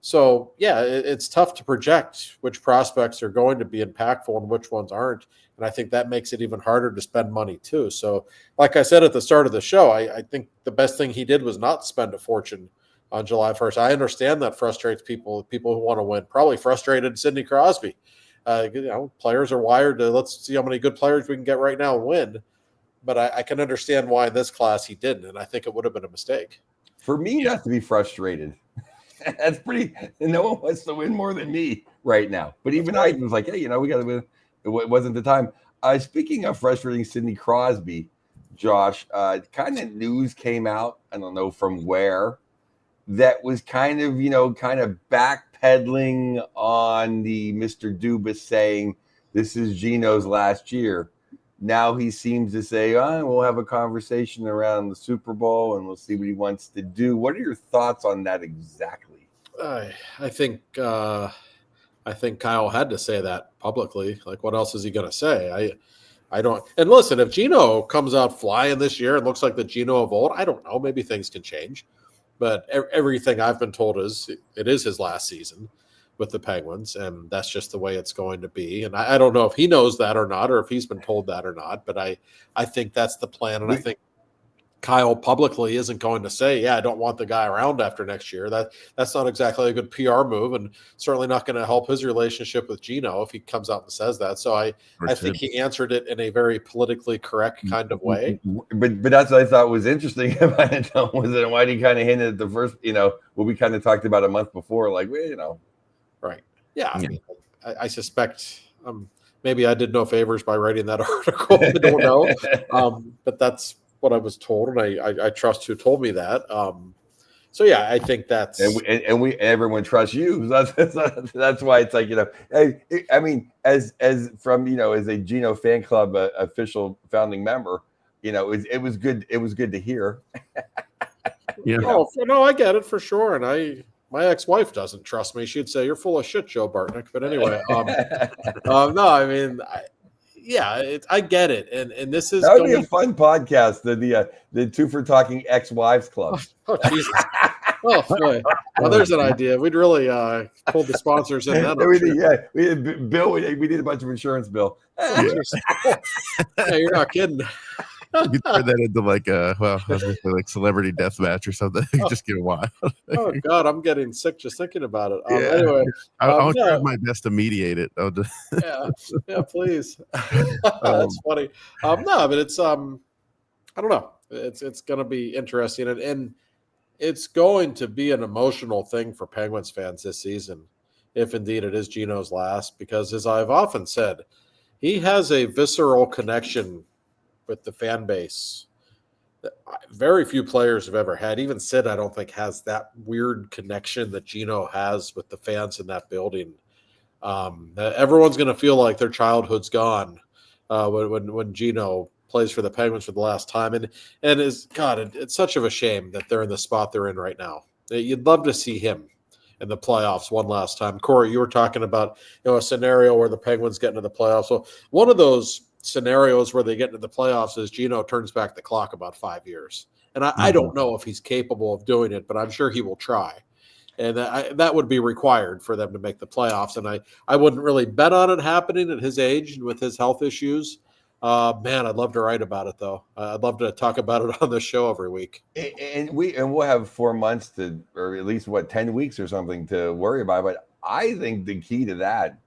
So yeah, it's tough to project which prospects are going to be impactful and which ones aren't. And I think that makes it even harder to spend money too. So like I said at the start of the show, I think the best thing he did was not spend a fortune on July 1st. I understand that frustrates people who want to win. Probably frustrated Sidney Crosby. Players are wired to let's see how many good players we can get right now and win. But I can understand why in this class he didn't, and I think it would have been a mistake. For me not to be frustrated, that's pretty. No one wants to win more than me right now. But even I was like, hey, we got to win. It wasn't the time. Speaking of frustrating Sidney Crosby, Josh, kind of news came out, I don't know from where, that was kind of backpedaling on the Mr. Dubas saying this is Gino's last year. Now he seems to say, we'll have a conversation around the Super Bowl and we'll see what he wants to do. What are your thoughts on that exactly? I think Kyle had to say that publicly. Like, what else is he going to say? I don't. And listen, if Gino comes out flying this year and looks like the Gino of old, I don't know. Maybe things can change. But everything I've been told is it is his last season with the Penguins, and that's just the way it's going to be. And I don't know if he knows that or not, or if he's been told that or not, but I think that's the plan. And I think Kyle publicly isn't going to say, yeah, I don't want the guy around after next year. That's not exactly a good PR move, and certainly not going to help his relationship with Gino if he comes out and says that. So I think he answered it in a very politically correct kind of way. But that's what I thought was interesting about it, though, was that why he kind of hinted at the first, what we kind of talked about a month before, like, well, Right. Yeah. I mean, I suspect maybe I did no favors by writing that article. I don't know. But that's what I was told, and I trust who told me that. So yeah, I think that's and everyone trusts you. That's why it's like, I mean, as from as a Gino fan club official founding member, it was good. It was good to hear. Yeah. Oh no, I get it for sure, and my ex-wife doesn't trust me. She'd say, "You're full of shit, Joe Bartnick." But anyway, no, I mean, I get it, and this is that would be a fun podcast. The Two for Talking Ex-Wives Club. Oh Jesus! Oh boy, well, there's an idea. We'd really pull the sponsors in. That we had Bill. We need a bunch of insurance, Bill. Yeah, you're not kidding. You turn that into like like celebrity death match or something. Just get wild. Oh God, I'm getting sick just thinking about it. Yeah. Anyway, I'll try my best to mediate it. Yeah, please. That's funny. No, but it's I don't know. It's going to be interesting, and it's going to be an emotional thing for Penguins fans this season, if indeed it is Gino's last. Because as I've often said, he has a visceral connection with the fan base that very few players have ever had. Even Sid, I don't think, has that weird connection that Gino has with the fans in that building. Everyone's going to feel like their childhood's gone when Gino plays for the Penguins for the last time. And it's such of a shame that they're in the spot they're in right now. You'd love to see him in the playoffs one last time. Corey, you were talking about a scenario where the Penguins get into the playoffs. So one of those scenarios where they get into the playoffs is Gino turns back the clock about 5 years. And I don't know if he's capable of doing it, but I'm sure he will try. And that would be required for them to make the playoffs. And I wouldn't really bet on it happening at his age and with his health issues. Man, I'd love to write about it, though. I'd love to talk about it on the show every week. And we'll have 4 months or at least 10 weeks or something to worry about. But I think the key to that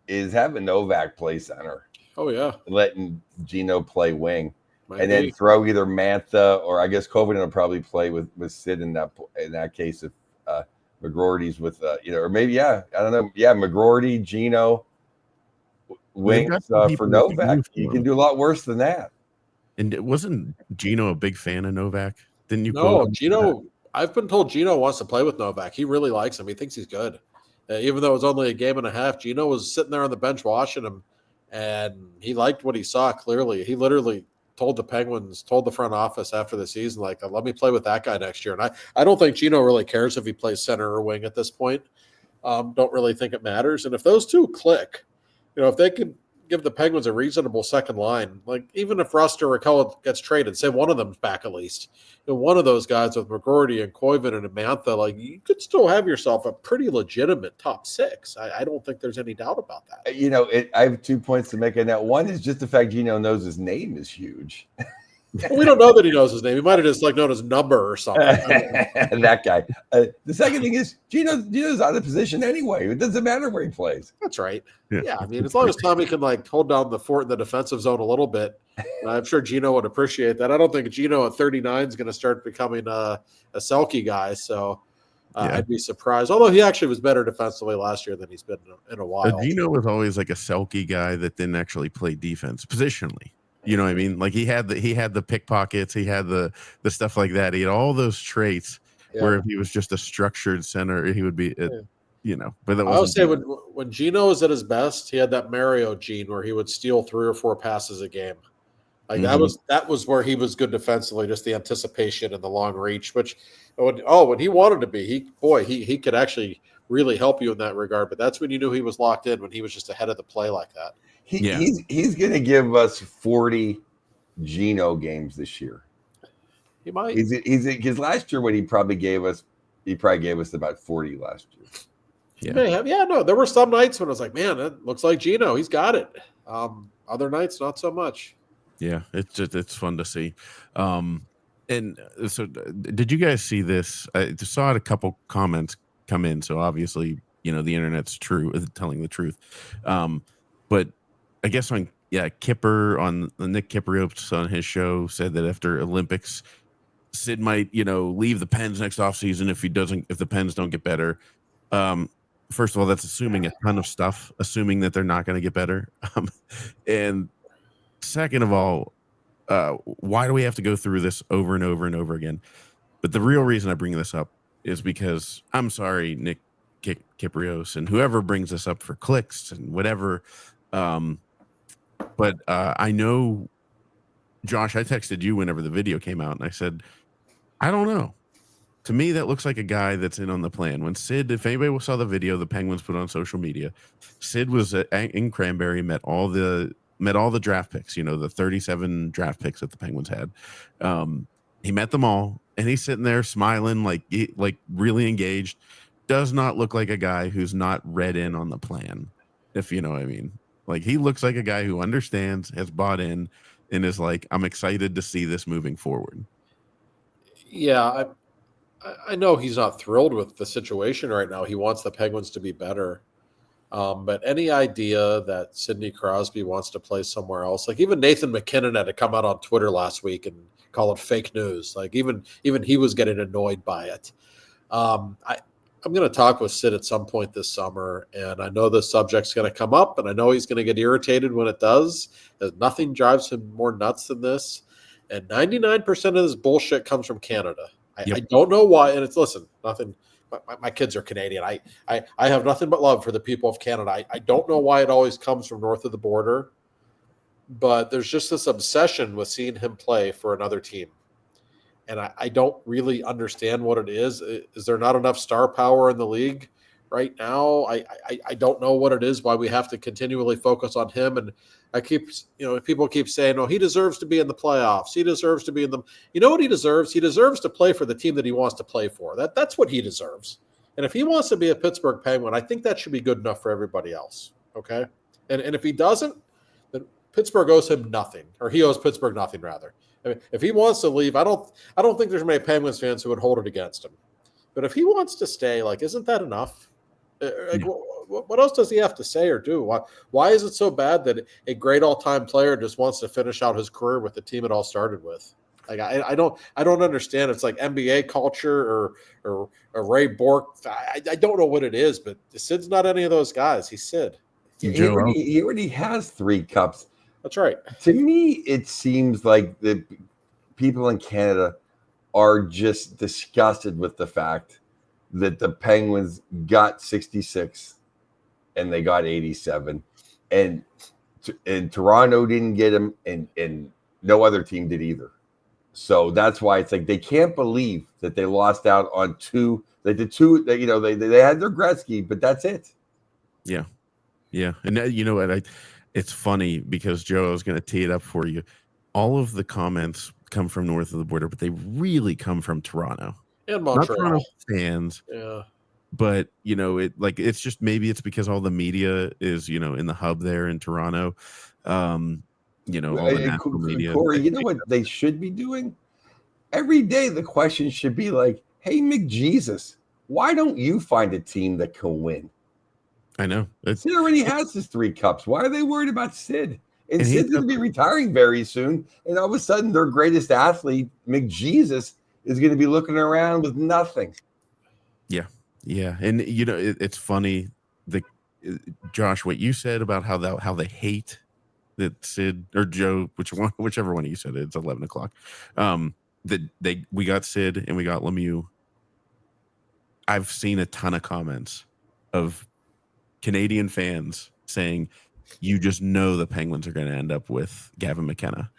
is having Novak play center. Oh yeah, letting Gino play wing, and then throw either Mantha or I guess Kovanen will probably play with Sid in that case if McGroarty's with or maybe I don't know, McGroarty, Gino, wings for Novak. You can do a lot worse than that. And wasn't Gino a big fan of Novak? Didn't you? No, Gino. I've been told Gino wants to play with Novak. He really likes him. He thinks he's good, even though it was only a game and a half. Gino was sitting there on the bench watching him. And he liked what he saw clearly. He literally told the Penguins, told the front office after the season, like, let me play with that guy next year. And I don't think Gino really cares if he plays center or wing at this point. Don't really think it matters. And if those two click, if they could give the Penguins a reasonable second line, like even if Rust or Rakell gets traded, say one of them's back at least, one of those guys with McGroarty and Koivunen and Mantha, like you could still have yourself a pretty legitimate top six. I don't think there's any doubt about that. I have 2 points to make on that. One is just the fact Gino knows his name is huge. We don't know that he knows his name. He might have just known his number or something. That guy. The second thing is Gino's out of position anyway. It doesn't matter where he plays. That's right. Yeah, I mean, as long as Tommy can hold down the fort in the defensive zone a little bit, I'm sure Gino would appreciate that. I don't think Gino at 39 is going to start becoming a Selke guy. So I'd be surprised. Although he actually was better defensively last year than he's been in a while. Gino was always like a Selke guy that didn't actually play defense positionally. You know what I mean? Like he had the pickpockets, he had the stuff like that. He had all those traits where if he was just a structured center, he would be, But that I would say when Gino was at his best, he had that Mario gene where he would steal 3 or 4 passes a game. Like that was where he was good defensively, just the anticipation and the long reach. Which when he wanted to be, he could actually really help you in that regard. But that's when you knew he was locked in, when he was just ahead of the play like that. He's going to give us 40 Gino games this year. He might. Because last year, what he probably gave us about 40 last year. He may have. Yeah, no, there were some nights when I was like, man, it looks like Gino. He's got it. Other nights, not so much. Yeah, it's fun to see. And so, did you guys see this? I just saw a couple comments come in. So obviously, the internet's true, telling the truth. But I guess Kipper on Nick Kipper on his show said that after Olympics, Sid might, leave the Pens next offseason if the Pens don't get better. First of all, that's assuming a ton of stuff, assuming that they're not going to get better. And second of all, why do we have to go through this over and over and over again? But the real reason I bring this up is because I'm sorry, Nick Kypreos, and whoever brings this up for clicks and whatever. But I know, Josh, I texted you whenever the video came out, and I said, I don't know. To me, that looks like a guy that's in on the plan. When Sid, if anybody saw the video the Penguins put on social media, Sid was in Cranberry, met all the draft picks, the 37 draft picks that the Penguins had. He met them all, and he's sitting there smiling, like really engaged. Does not look like a guy who's not read in on the plan, if you know what I mean. Like, he looks like a guy who understands, has bought in, and is like, I'm excited to see this moving forward. Yeah, I know he's not thrilled with the situation right now. He wants the Penguins to be better. But any idea that Sidney Crosby wants to play somewhere else, like even Nathan McKinnon had to come out on Twitter last week and call it fake news. Like even he was getting annoyed by it. I'm going to talk with Sid at some point this summer, and I know this subject's going to come up, and I know he's going to get irritated when it does. Nothing drives him more nuts than this. And 99% of this bullshit comes from Canada. I don't know why. And nothing. My kids are Canadian. I have nothing but love for the people of Canada. I don't know why it always comes from north of the border, but there's just this obsession with seeing him play for another team. And I don't really understand what it is. Is there not enough star power in the league right now? I don't know what it is, why we have to continually focus on him. And people keep saying, oh, he deserves to be in the playoffs. He deserves to be in them. You know what he deserves? He deserves to play for the team that he wants to play for. That's what he deserves. And if he wants to be a Pittsburgh Penguin, I think that should be good enough for everybody else. Okay. And if he doesn't, then Pittsburgh owes him nothing, or he owes Pittsburgh nothing rather. I mean, if he wants to leave, I don't think there's many Penguins fans who would hold it against him. But if he wants to stay, isn't that enough? What else does he have to say or do? Why is it so bad that a great all-time player just wants to finish out his career with the team it all started with? I don't understand. It's like NBA culture or Ray Bork. I don't know what it is, but Sid's not any of those guys. He's Sid. He already has 3 cups. That's right. To me, it seems like the people in Canada are just disgusted with the fact that the Penguins got 66 and they got 87, and Toronto didn't get him, and no other team did either. So that's why it's like they can't believe that they lost out on 2. They had their Gretzky, but that's it. Yeah. And you know what? It's funny because, Joe, I was going to tee it up for you. All of the comments come from north of the border, but they really come from Toronto and Montreal. Not Toronto fans. Yeah. But, it's just, maybe it's because all the media is, in the hub there in Toronto. All the national media. Corey, you know what they should be doing? Every day the question should be like, hey, McJesus, why don't you find a team that can win? I know. Sid already has his 3 cups. Why are they worried about Sid? And Sid's going to be retiring very soon. And all of a sudden, their greatest athlete, McJesus, is going to be looking around with nothing. Yeah. Yeah. And, it's funny, Josh, what you said about how they hate that Sid or Joe, whichever one of you said it, it's 11 o'clock. We got Sid and we got Lemieux. I've seen a ton of comments of Canadian fans saying, you just know the Penguins are going to end up with Gavin McKenna.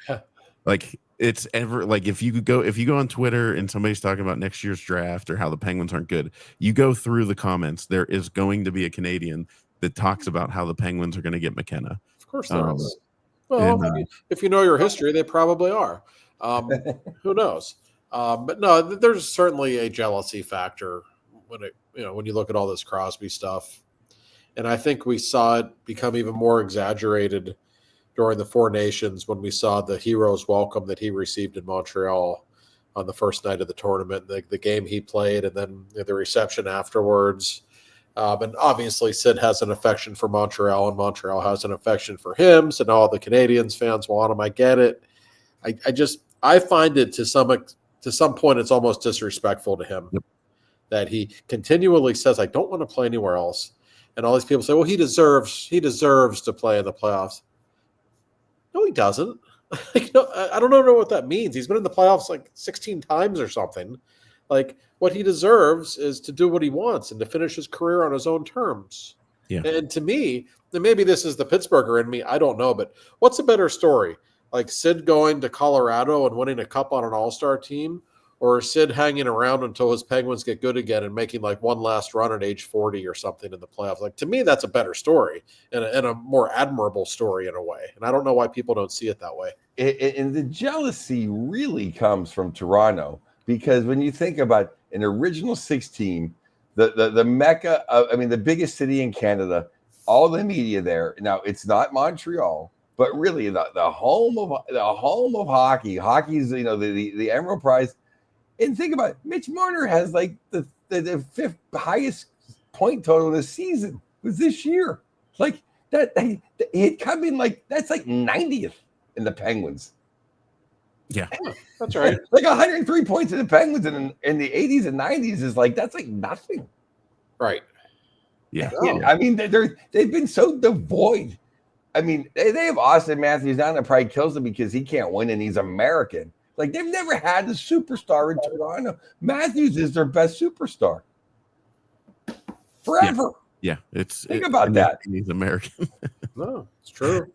It's ever if you go on Twitter and somebody's talking about next year's draft or how the Penguins aren't good, you go through the comments, there is going to be a Canadian that talks about how the Penguins are going to get McKenna. Of course there is. Well, if you know your history, they probably are. Who knows? But no, there's certainly a jealousy factor when you look at all this Crosby stuff. And I think we saw it become even more exaggerated during the Four Nations when we saw the hero's welcome that he received in Montreal. on the first night of the tournament, the game he played, and then the reception afterwards. And obviously, Sid has an affection for Montreal, and Montreal has an affection for him. So now all the Canadians fans want him. I get it. I find it to some point it's almost disrespectful to him that he continually says, "I don't want to play anywhere else," and all these people say, "Well, he deserves to play in the playoffs." No, he doesn't. Like, no, I don't know what that means. He's been in the playoffs like 16 times or something. Like, what he deserves is to do what he wants and to finish his career on his own terms. Yeah. And to me, and maybe this is the Pittsburgher in me, I don't know, but what's a better story? Like Sid going to Colorado and winning a cup on an all-star team, or Sid hanging around until his Penguins get good again and making like one last run at age 40 or something in the playoffs? Like, to me, that's a better story and a more admirable story in a way. And I don't know why people don't see it that way. And the jealousy really comes from Toronto, because when you think about an original 6 team, the mecca of, the biggest city in Canada, all the media there. Now, it's not Montreal, but really the home of hockey. Hockey's, the Emerald Prize. And think about it, Mitch Marner has like the 5th highest point total this season was this year. Like that, he'd come in like that's like 90th in the Penguins. Yeah, that's right. Like 103 points in the Penguins in the 80s and 90s is like that's like nothing. Right. Yeah. They've been so devoid. They have Austin Matthews down that probably kills him because he can't win and he's American. Like, they've never had a superstar in Toronto. Matthews is their best superstar forever. Yeah, think about that. He's American. No, it's true.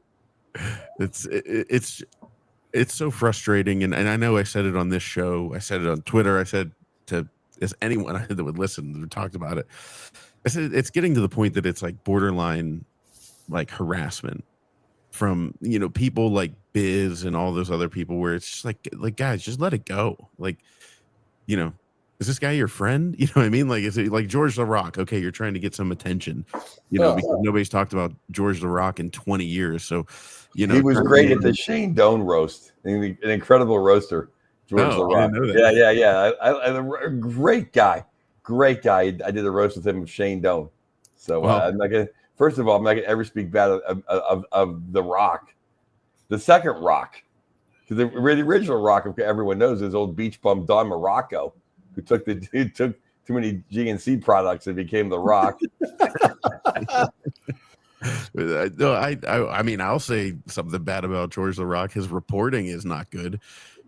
It's so frustrating, and I know I said it on this show. I said it on Twitter. I said to anyone that would listen who talked about it. I said it's getting to the point that it's like borderline, like harassment from people like Biz and all those other people, where it's just like guys, just let it go. Like, is this guy your friend? You know what I mean? Like, is it like George LaRock? Okay, you're trying to get some attention, because nobody's talked about George LaRock in 20 years. So, he was great at the Shane Doan roast, an incredible roaster. George LaRock. Yeah. Great guy. I did a roast with him of Shane Doan. So I'm not gonna. First of all, I'm not gonna ever speak bad of the Rock. The second Rock, because the original Rock, everyone knows, is old beach bum Don Morocco, who took too many GNC products and became the Rock. No, I'll say something bad about George LaRock. His reporting is not good,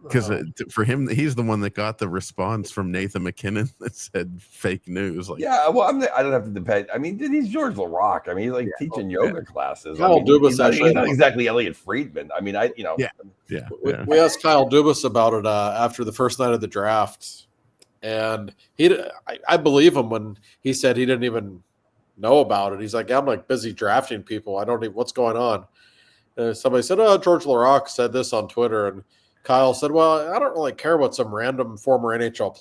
because for him, he's the one that got the response from Nathan McKinnon that said fake news. Like, yeah, well, I don't have to depend. He's George LaRock. He's like teaching yoga classes. Kyle Dubas he's not exactly Elliot Friedman. We asked Kyle Dubas about it after the first night of the draft, and I believe him when he said he didn't even know about it. He's like, I'm like busy drafting people. I don't even what's going on. Somebody said, George LaRock said this on Twitter, and Kyle said, well, I don't really care what some random former NHL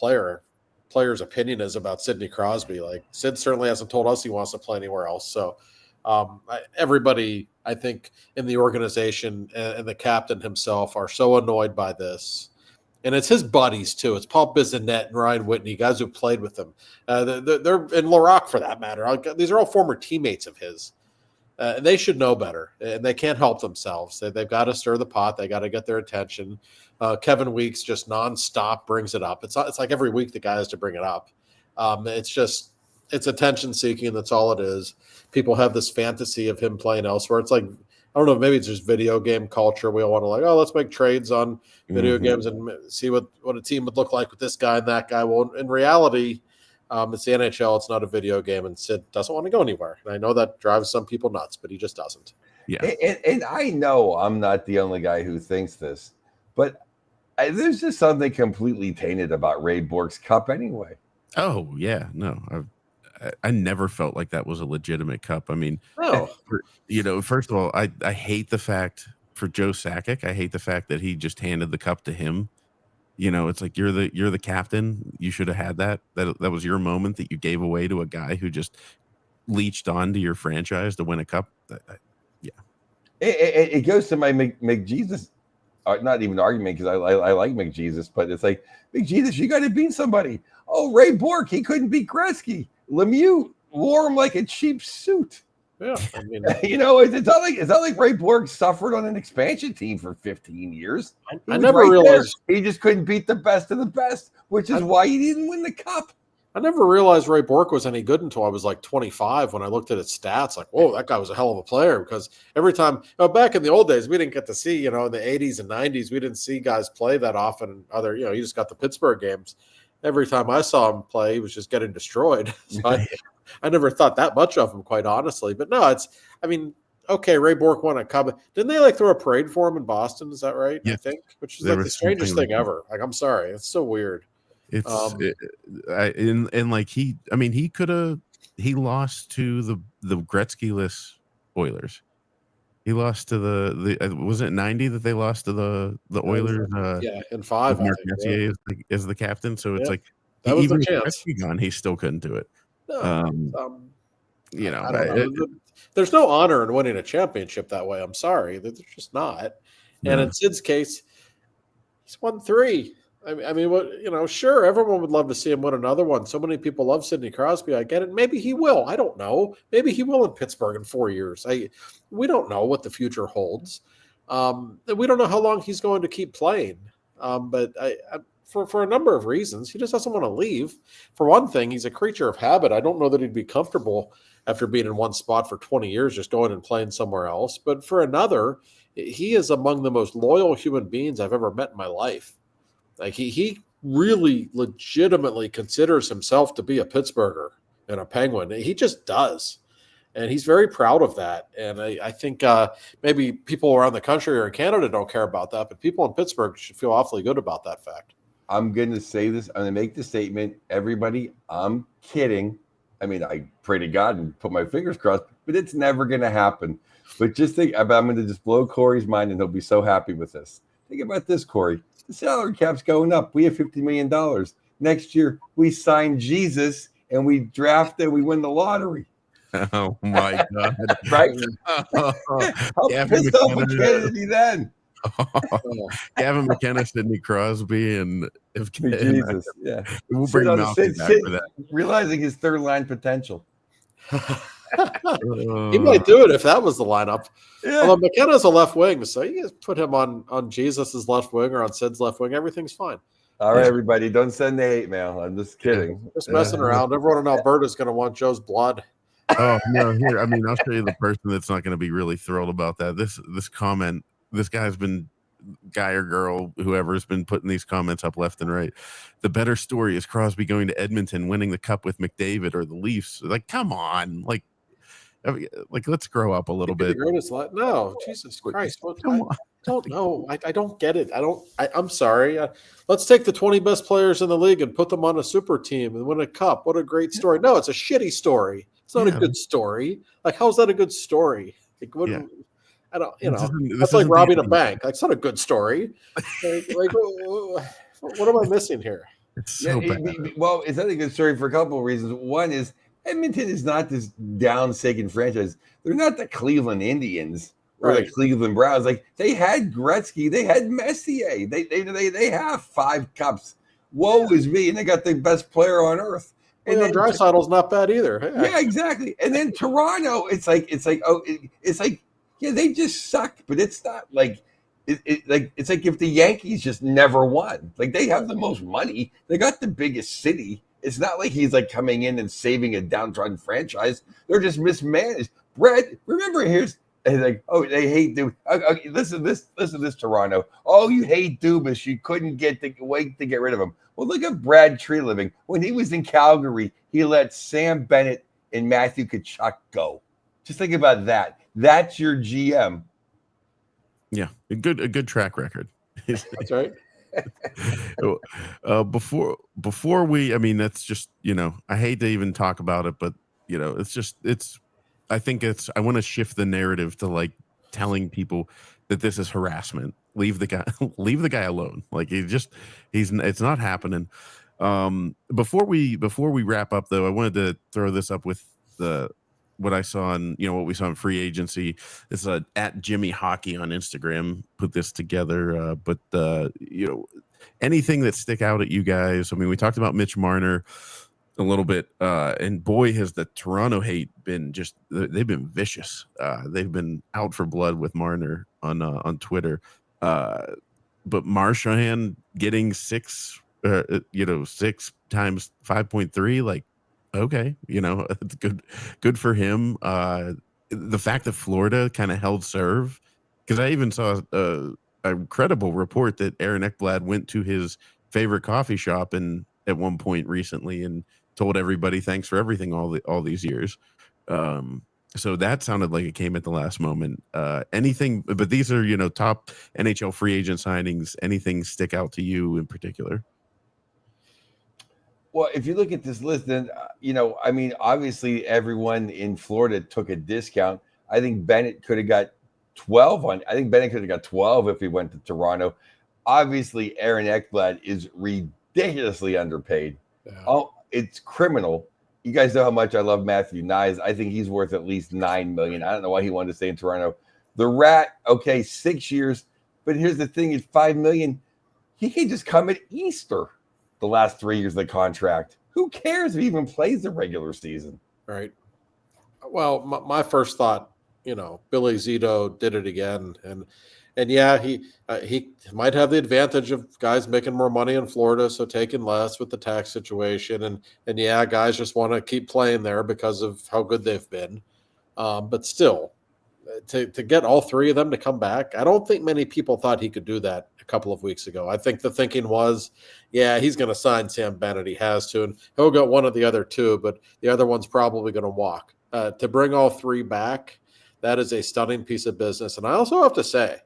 player's opinion is about Sidney Crosby. Like, Sid certainly hasn't told us he wants to play anywhere else. So everybody, I think, in the organization and the captain himself are so annoyed by this. And it's his buddies, too. It's Paul Bissonnette and Ryan Whitney, guys who played with him. They're in LaRock, for that matter. These are all former teammates of his. And they should know better, and they can't help themselves. They've got to stir the pot. They got to get their attention. Kevin Weeks just nonstop brings it up. It's like every week the guy has to bring it up. It's attention seeking. That's all it is. People have this fantasy of him playing elsewhere. It's like, I don't know, maybe it's just video game culture. We all want to let's make trades on video games and see what a team would look like with this guy and that guy. Well, in reality, it's the NHL. It's not a video game, and Sid doesn't want to go anywhere. And I know that drives some people nuts, but he just doesn't. Yeah. And I know I'm not the only guy who thinks this, but there's just something completely tainted about Ray Bourque's cup anyway. Oh, yeah. No, I never felt like that was a legitimate cup. No. First of all, I hate the fact for Joe Sakic. I hate the fact that he just handed the cup to him. It's like you're the captain. You should have had that. That was your moment that you gave away to a guy who just leached onto your franchise to win a cup. It goes to my McJesus not even argument because I like McJesus, but it's like McJesus, you got to beat somebody. Oh, Ray Bork, he couldn't beat Gretzky. Lemieux wore him like a cheap suit. Yeah, I mean, it's not like Ray Bork suffered on an expansion team for 15 years. I never realized he just couldn't beat the best of the best, which is why he didn't win the cup. I never realized Ray Bork was any good until I was like 25 when I looked at his stats. Like, whoa, that guy was a hell of a player. Because every time, back in the old days, we didn't get to see, in the 80s and 90s, we didn't see guys play that often. You just got the Pittsburgh games. Every time I saw him play, he was just getting destroyed. So I never thought that much of him, quite honestly. But no, okay, Ray Bork won a cup. Didn't they throw a parade for him in Boston? Is that right? Yeah. I think, which is the strangest thing ever. Like, I'm sorry, it's so weird. He lost to the Gretzky-less Oilers. He lost to the was it 90 that they lost to the Oilers? In 5. Mark Messier is the captain, so it's like that was even the chance. Gretzky gone, he still couldn't do it. No, I don't know. There's no honor in winning a championship that way. I'm sorry, there's just not. And in Sid's case, he's won 3. I mean, what sure, everyone would love to see him win another one. So many people love Sidney Crosby. I get it. Maybe he will. I don't know. Maybe he will in Pittsburgh in 4 years. We don't know what the future holds. We don't know how long he's going to keep playing. But for a number of reasons, he just doesn't want to leave. For one thing, he's a creature of habit. I don't know that he'd be comfortable after being in one spot for 20 years, just going and playing somewhere else. But for another, he is among the most loyal human beings I've ever met in my life. Like he really legitimately considers himself to be a Pittsburgher and a Penguin. He just does. And he's very proud of that. And I think maybe people around the country or in Canada don't care about that, but people in Pittsburgh should feel awfully good about that fact. I'm going to say this. I'm going to make the statement. Everybody, I'm kidding. I mean, I pray to God and put my fingers crossed, but it's never going to happen. But just think, I'm going to just blow Corey's mind and he'll be so happy with this. Think about this, Corey. The salary cap's going up. We have $50 million. Next year, we sign Jesus and we draft and we win the lottery. Oh, my God. Right? How pissed off a Kennedy then? Gavin McKenna, Sidney Crosby, and Jesus. Yeah. We'll bring Malcolm back for that. Realizing his third line potential. He might do it if that was the lineup. Yeah. Although McKenna's a left wing, so you just put him on Jesus's left wing or on Sid's left wing. Everything's fine. All right, everybody, don't send the hate mail. I'm just kidding. Just messing around. Everyone in Alberta is going to want Joe's blood. Oh no! Here, I'll show you the person that's not going to be really thrilled about that. This comment. This guy's been, guy or girl, whoever's been putting these comments up left and right. The better story is Crosby going to Edmonton, winning the cup with McDavid or the Leafs. Like, come on, like let's grow up a little bit. No, Jesus Christ! I don't know. I don't get it. I'm sorry. Let's take the 20 best players in the league and put them on a super team and win a cup. What a great story! No, it's a shitty story. It's not a good story. Like, how's that a good story? Like, I don't. That's like robbing a bank. Like, it's not a good story. What am I missing here? It's so bad. Well, it's not a good story for a couple of reasons. One is Edmonton is not this down-shaken franchise. They're not the Cleveland Indians or the Cleveland Browns. Like, they had Gretzky, they had Messier. They have 5 cups. Woe is me, and they got the best player on earth. And then Draisaitl's not bad either. Yeah, exactly. And then Toronto, it's like yeah, they just suck, but it's not like it's like if the Yankees just never won. Like, they have the most money, they got the biggest city. It's not like he's like coming in and saving a downtrodden franchise. They're just mismanaged. Brett, remember, here's like, oh, they hate Dubas. Okay, listen to this, Toronto. Oh, you hate Dubas. You couldn't wait to get rid of him. Well, look at Brad Treliving. When he was in Calgary, he let Sam Bennett and Matthew Tkachuk go. Just think about that. That's your GM. Yeah, a good track record. That's right. Before we, I mean, that's just, I hate to even talk about it, but I think I want to shift the narrative to like telling people that this is harassment. Leave the guy alone. Like, it's not happening. Before we wrap up though, I wanted to throw this up with what I saw on, what we saw in free agency. It's at Jimmy Hockey on Instagram put this together. But anything that stick out at you guys? I mean, we talked about Mitch Marner a little bit, and boy, has the Toronto hate been they've been vicious. They've been out for blood with Marner on Twitter. But Marchand getting 6 times 5.3, like, okay, it's good for him. The fact that Florida kind of held serve, because I even saw a credible report that Aaron Ekblad went to his favorite coffee shop and at one point recently and told everybody thanks for everything all these years. So that sounded like it came at the last moment. Anything, but these are top NHL free agent signings. Anything stick out to you in particular? Well, if you look at this list, then, I mean, obviously everyone in Florida took a discount. I think Bennett could have got 12 I think Bennett could have got 12 if he went to Toronto. Obviously, Aaron Ekblad is ridiculously underpaid. Yeah. Oh, it's criminal. You guys know how much I love Matthew Knies. I think he's worth at least $9 million. I don't know why he wanted to stay in Toronto. The Rat, okay, 6 years. But here's the thing, it's $5 million. He can just come at Easter. The last 3 years of the contract. Who cares if he even plays the regular season? Right. Well, my first thought, Billy Zito did it again, and yeah, he might have the advantage of guys making more money in Florida, so taking less with the tax situation, and yeah, guys just want to keep playing there because of how good they've been. But still, to get all three of them to come back, I don't think many people thought he could do that a couple of weeks ago. I think the thinking was, yeah, he's going to sign Sam Bennett. He has to, and he'll get one of the other two, but the other one's probably going to walk. To bring all three back, that is a stunning piece of business. And I also have to say,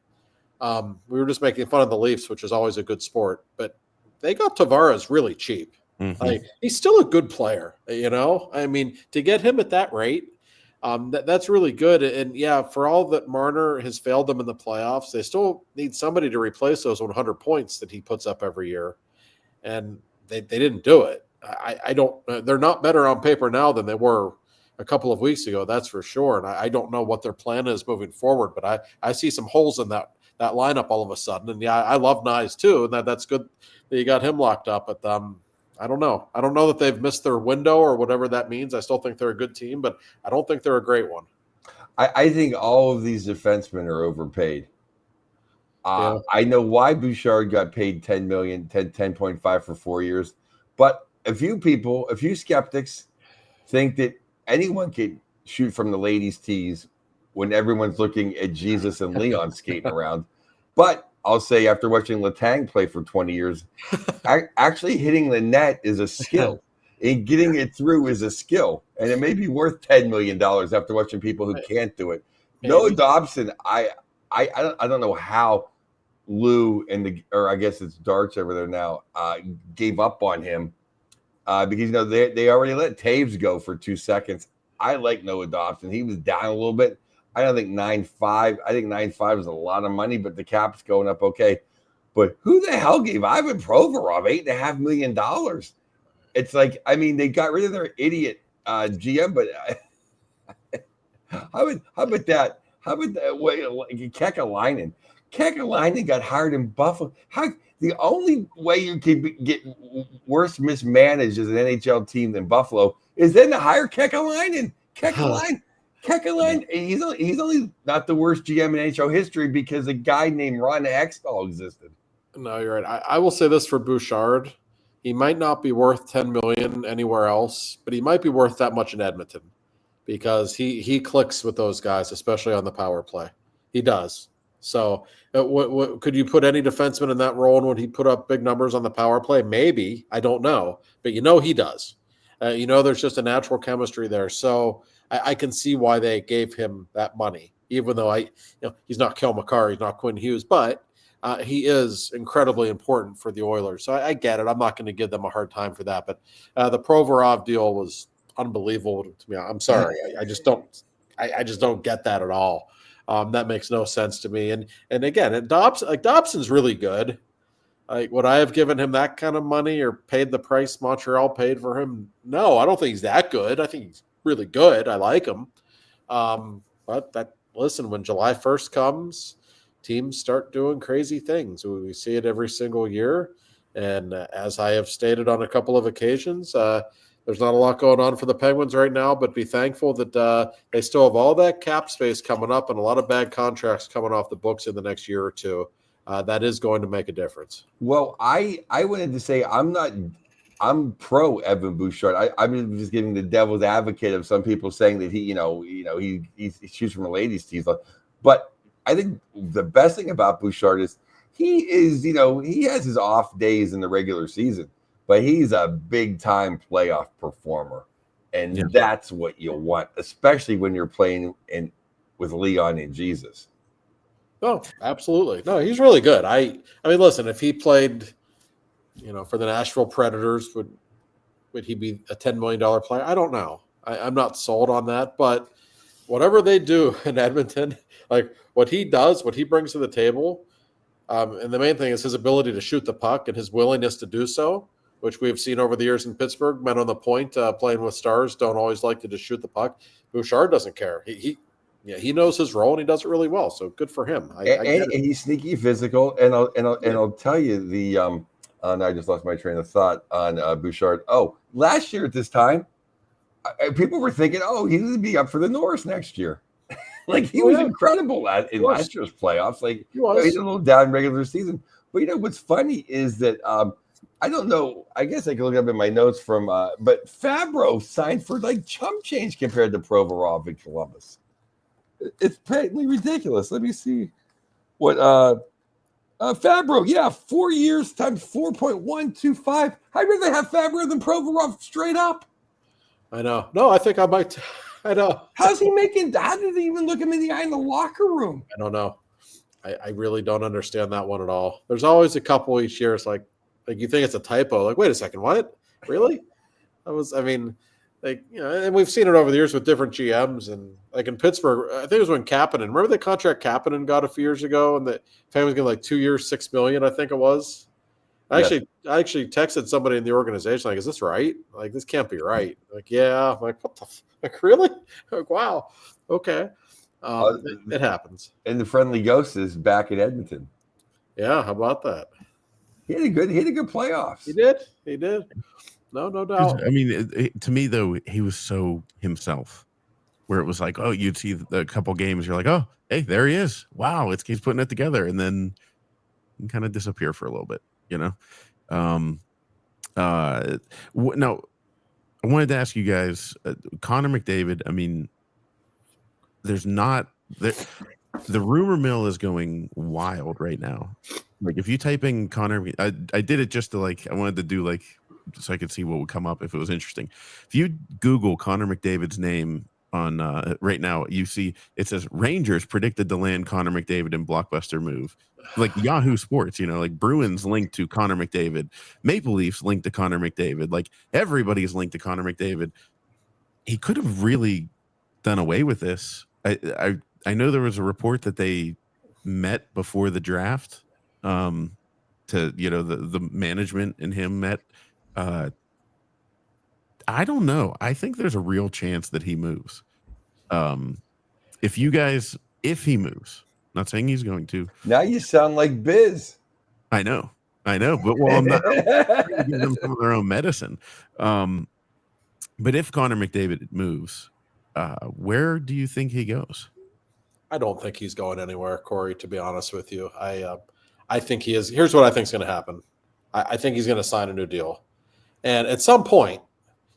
we were just making fun of the Leafs, which is always a good sport, but they got Tavares really cheap. Mm-hmm. Like, he's still a good player, I mean, to get him at that rate, that's really good. And yeah, for all that Marner has failed them in the playoffs, they still need somebody to replace those 100 points that he puts up every year. And they didn't do it. I don't, they're not better on paper now than they were a couple of weeks ago. That's for sure. And I don't know what their plan is moving forward, but I see some holes in that lineup all of a sudden. And yeah, I love Knies too. And that's good that you got him locked up, but, I don't know. I don't know that they've missed their window or whatever that means. I still think they're a good team, but I don't think they're a great one. I think all of these defensemen are overpaid. I know why Bouchard got paid $10 million, 10.5 for 4 years, but a few skeptics think that anyone could shoot from the ladies' tees when everyone's looking at Jesus and Leon skating around. But I'll say, after watching Letang play for 20 years, actually hitting the net is a skill. And getting it through is a skill. And it may be worth $10 million after watching people who can't do it. Noah Dobson, I don't know how Lou or I guess it's Darts over there now, gave up on him because they already let Taves go for 2 seconds. I like Noah Dobson. He was down a little bit. I don't think 9.5. I think 9.5 is a lot of money, but the cap's going up okay. But who the hell gave Ivan Provorov $8.5 million? It's like, I mean, they got rid of their idiot GM, but how about that? How about that? Kekalainen? Kekalainen got hired in Buffalo. The only way you can get worse mismanaged as an NHL team than Buffalo is then to hire Kekalainen. Kekalainen, he's only not the worst GM in NHL history because a guy named Ron Hextall existed. No, you're right. I will say this for Bouchard. He might not be worth $10 million anywhere else, but he might be worth that much in Edmonton because he clicks with those guys, especially on the power play. He does. So what could you put any defenseman in that role, and would he put up big numbers on the power play? Maybe. I don't know. But he does. There's just a natural chemistry there. So I can see why they gave him that money, even though he's not Kel McCarr, he's not Quinn Hughes, but he is incredibly important for the Oilers. So I get it. I'm not going to give them a hard time for that. But the Provorov deal was unbelievable to me. I'm sorry. I just don't get that at all. That makes no sense to me. And again, Dobson's really good. Like, would I have given him that kind of money or paid the price Montreal paid for him? No, I don't think he's that good. I think he's really good. I like him. But listen, when July 1st comes, teams start doing crazy things. We see it every single year. And as I have stated on a couple of occasions, there's not a lot going on for the Penguins right now, but be thankful that they still have all that cap space coming up and a lot of bad contracts coming off the books in the next year or two. That is going to make a difference. Well, I wanted to say I'm pro Evan Bouchard. I'm just giving the devil's advocate of some people saying that he shoots from a ladies' team. But I think the best thing about Bouchard is he has his off days in the regular season, but he's a big time playoff performer. And that's what you want, especially when you're playing with Leon and Jesus. Oh, absolutely. No, he's really good. I mean, listen, if he played, for the Nashville Predators, would he be a $10 million player? I don't know. I'm not sold on that, but whatever they do in Edmonton, like what he does, what he brings to the table, and the main thing is his ability to shoot the puck and his willingness to do so, which we've seen over the years in Pittsburgh. Men on the point playing with stars don't always like to just shoot the puck. Bouchard doesn't care. He knows his role and he does it really well. So good for him. And he's sneaky physical. And I'll tell you I just lost my train of thought on Bouchard. Oh, last year at this time, people were thinking, he's going to be up for the Norris next year. Like he was incredible in last year's playoffs. Like he's a little down in regular season. But what's funny is that I don't know. I guess I can look up in my notes from, but Fabro signed for like chump change compared to Provorov in Columbus. It's patently ridiculous. Let me see what Fabro. 4 years times 4.125. I'd rather have Fabro than Provorov straight up. I know. No, I think I might. I know. How did they even look him in the eye in the locker room? I don't know. I really don't understand that one at all. There's always a couple each year. It's like you think it's a typo. Like, wait a second, what? Really? And we've seen it over the years with different GMs, and like in Pittsburgh, I think it was when Kapanen. Remember the contract Kapanen got a few years ago, and the family was getting like 2 years, $6 million, I think it was. I actually texted somebody in the organization, like, is this right? Like, this can't be right. Like, yeah. I'm like, what the like, really? Like, wow. Okay. It happens. And the friendly ghost is back in Edmonton. Yeah, how about that? He had a good playoffs. He did. No doubt. I mean, to me though, he was so himself, where it was like, you'd see a couple games, you're like, oh, hey, there he is. Wow, he's putting it together, and then kind of disappear for a little bit, Now, I wanted to ask you guys, Connor McDavid. I mean, there's not the rumor mill is going wild right now. Like if you type in Connor, I did it just to I wanted to do so I could see what would come up if it was interesting. If you Google Connor McDavid's name on right now, you see it says Rangers predicted to land Connor McDavid in blockbuster move. Like Yahoo Sports, like Bruins linked to Connor McDavid, Maple Leafs linked to Connor McDavid, like everybody's linked to Connor McDavid. He could have really done away with this. I know there was a report that they met before the draft, to the management and him met. I don't know. I think there's a real chance that he moves. If he moves, not saying he's going to. Now you sound like Biz. I know, but I'm not giving them some of their own medicine. But if Connor McDavid moves, where do you think he goes? I don't think he's going anywhere, Corey, to be honest with you. I think he is. Here's what I think is going to happen. I think he's going to sign a new deal. And at some point,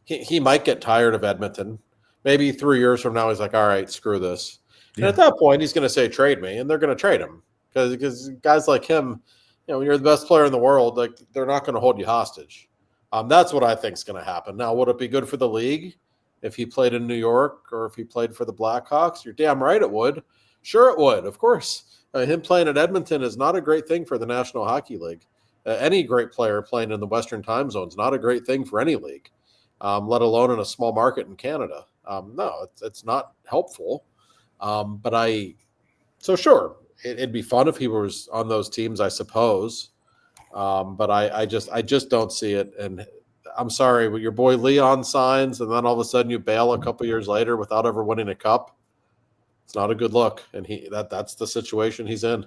he might get tired of Edmonton. Maybe 3 years from now, he's like, all right, screw this. Yeah. And at that point, he's going to say, trade me. And they're going to trade him. Because guys like him, when you're the best player in the world, like they're not going to hold you hostage. That's what I think is going to happen. Now, would it be good for the league if he played in New York or if he played for the Blackhawks? You're damn right it would. Sure it would, of course. Him playing at Edmonton is not a great thing for the National Hockey League. Any great player playing in the Western time zone is not a great thing for any league, let alone in a small market in Canada. No, it's not helpful. So sure, it'd be fun if he was on those teams, I suppose. But I just don't see it. And I'm sorry, but your boy Leon signs, and then all of a sudden you bail a couple years later without ever winning a cup. It's not a good look, and that's the situation he's in.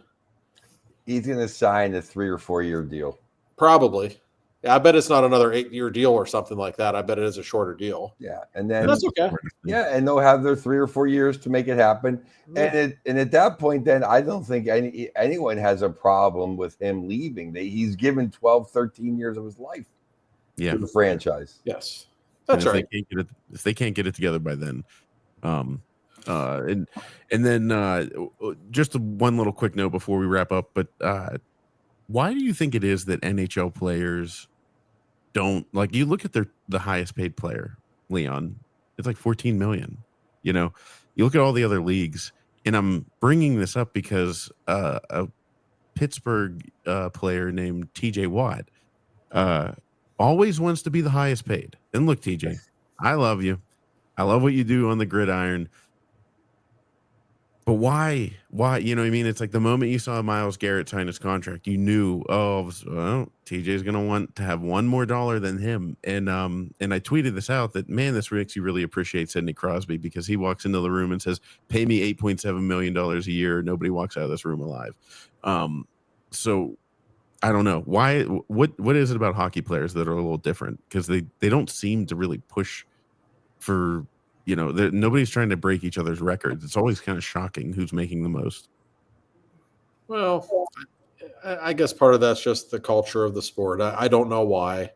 He's going to sign a 3 or 4 year deal. Probably. Yeah, I bet it's not another 8-year deal or something like that. I bet it is a shorter deal. Yeah, and then And that's okay. Yeah, and they'll have their 3 or 4 years to make it happen. Yeah. And at that point, then I don't think anyone has a problem with him leaving. He's given 12, 13 years of his life to the franchise. Yes, that's right. If they can't get it together by then, and then just one little quick note before we wrap up. But why do you think it is that NHL players don't like? You look at the highest paid player, Leon. It's like 14 million. You know, you look at all the other leagues, and I'm bringing this up because a Pittsburgh player named TJ Watt always wants to be the highest paid. And look, TJ, I love you. I love what you do on the gridiron. But why? You know what I mean? It's like the moment you saw Myles Garrett sign his contract, you knew, TJ's going to want to have one more dollar than him. And I tweeted this out that, man, this makes you really appreciate Sidney Crosby, because he walks into the room and says, pay me $8.7 million a year. Nobody walks out of this room alive. So I don't know why. What is it about hockey players that are a little different? Because they don't seem to really push for, you know, nobody's trying to break each other's records. It's always kind of shocking who's making the most. Well, I guess part of that's just the culture of the sport. I don't know why.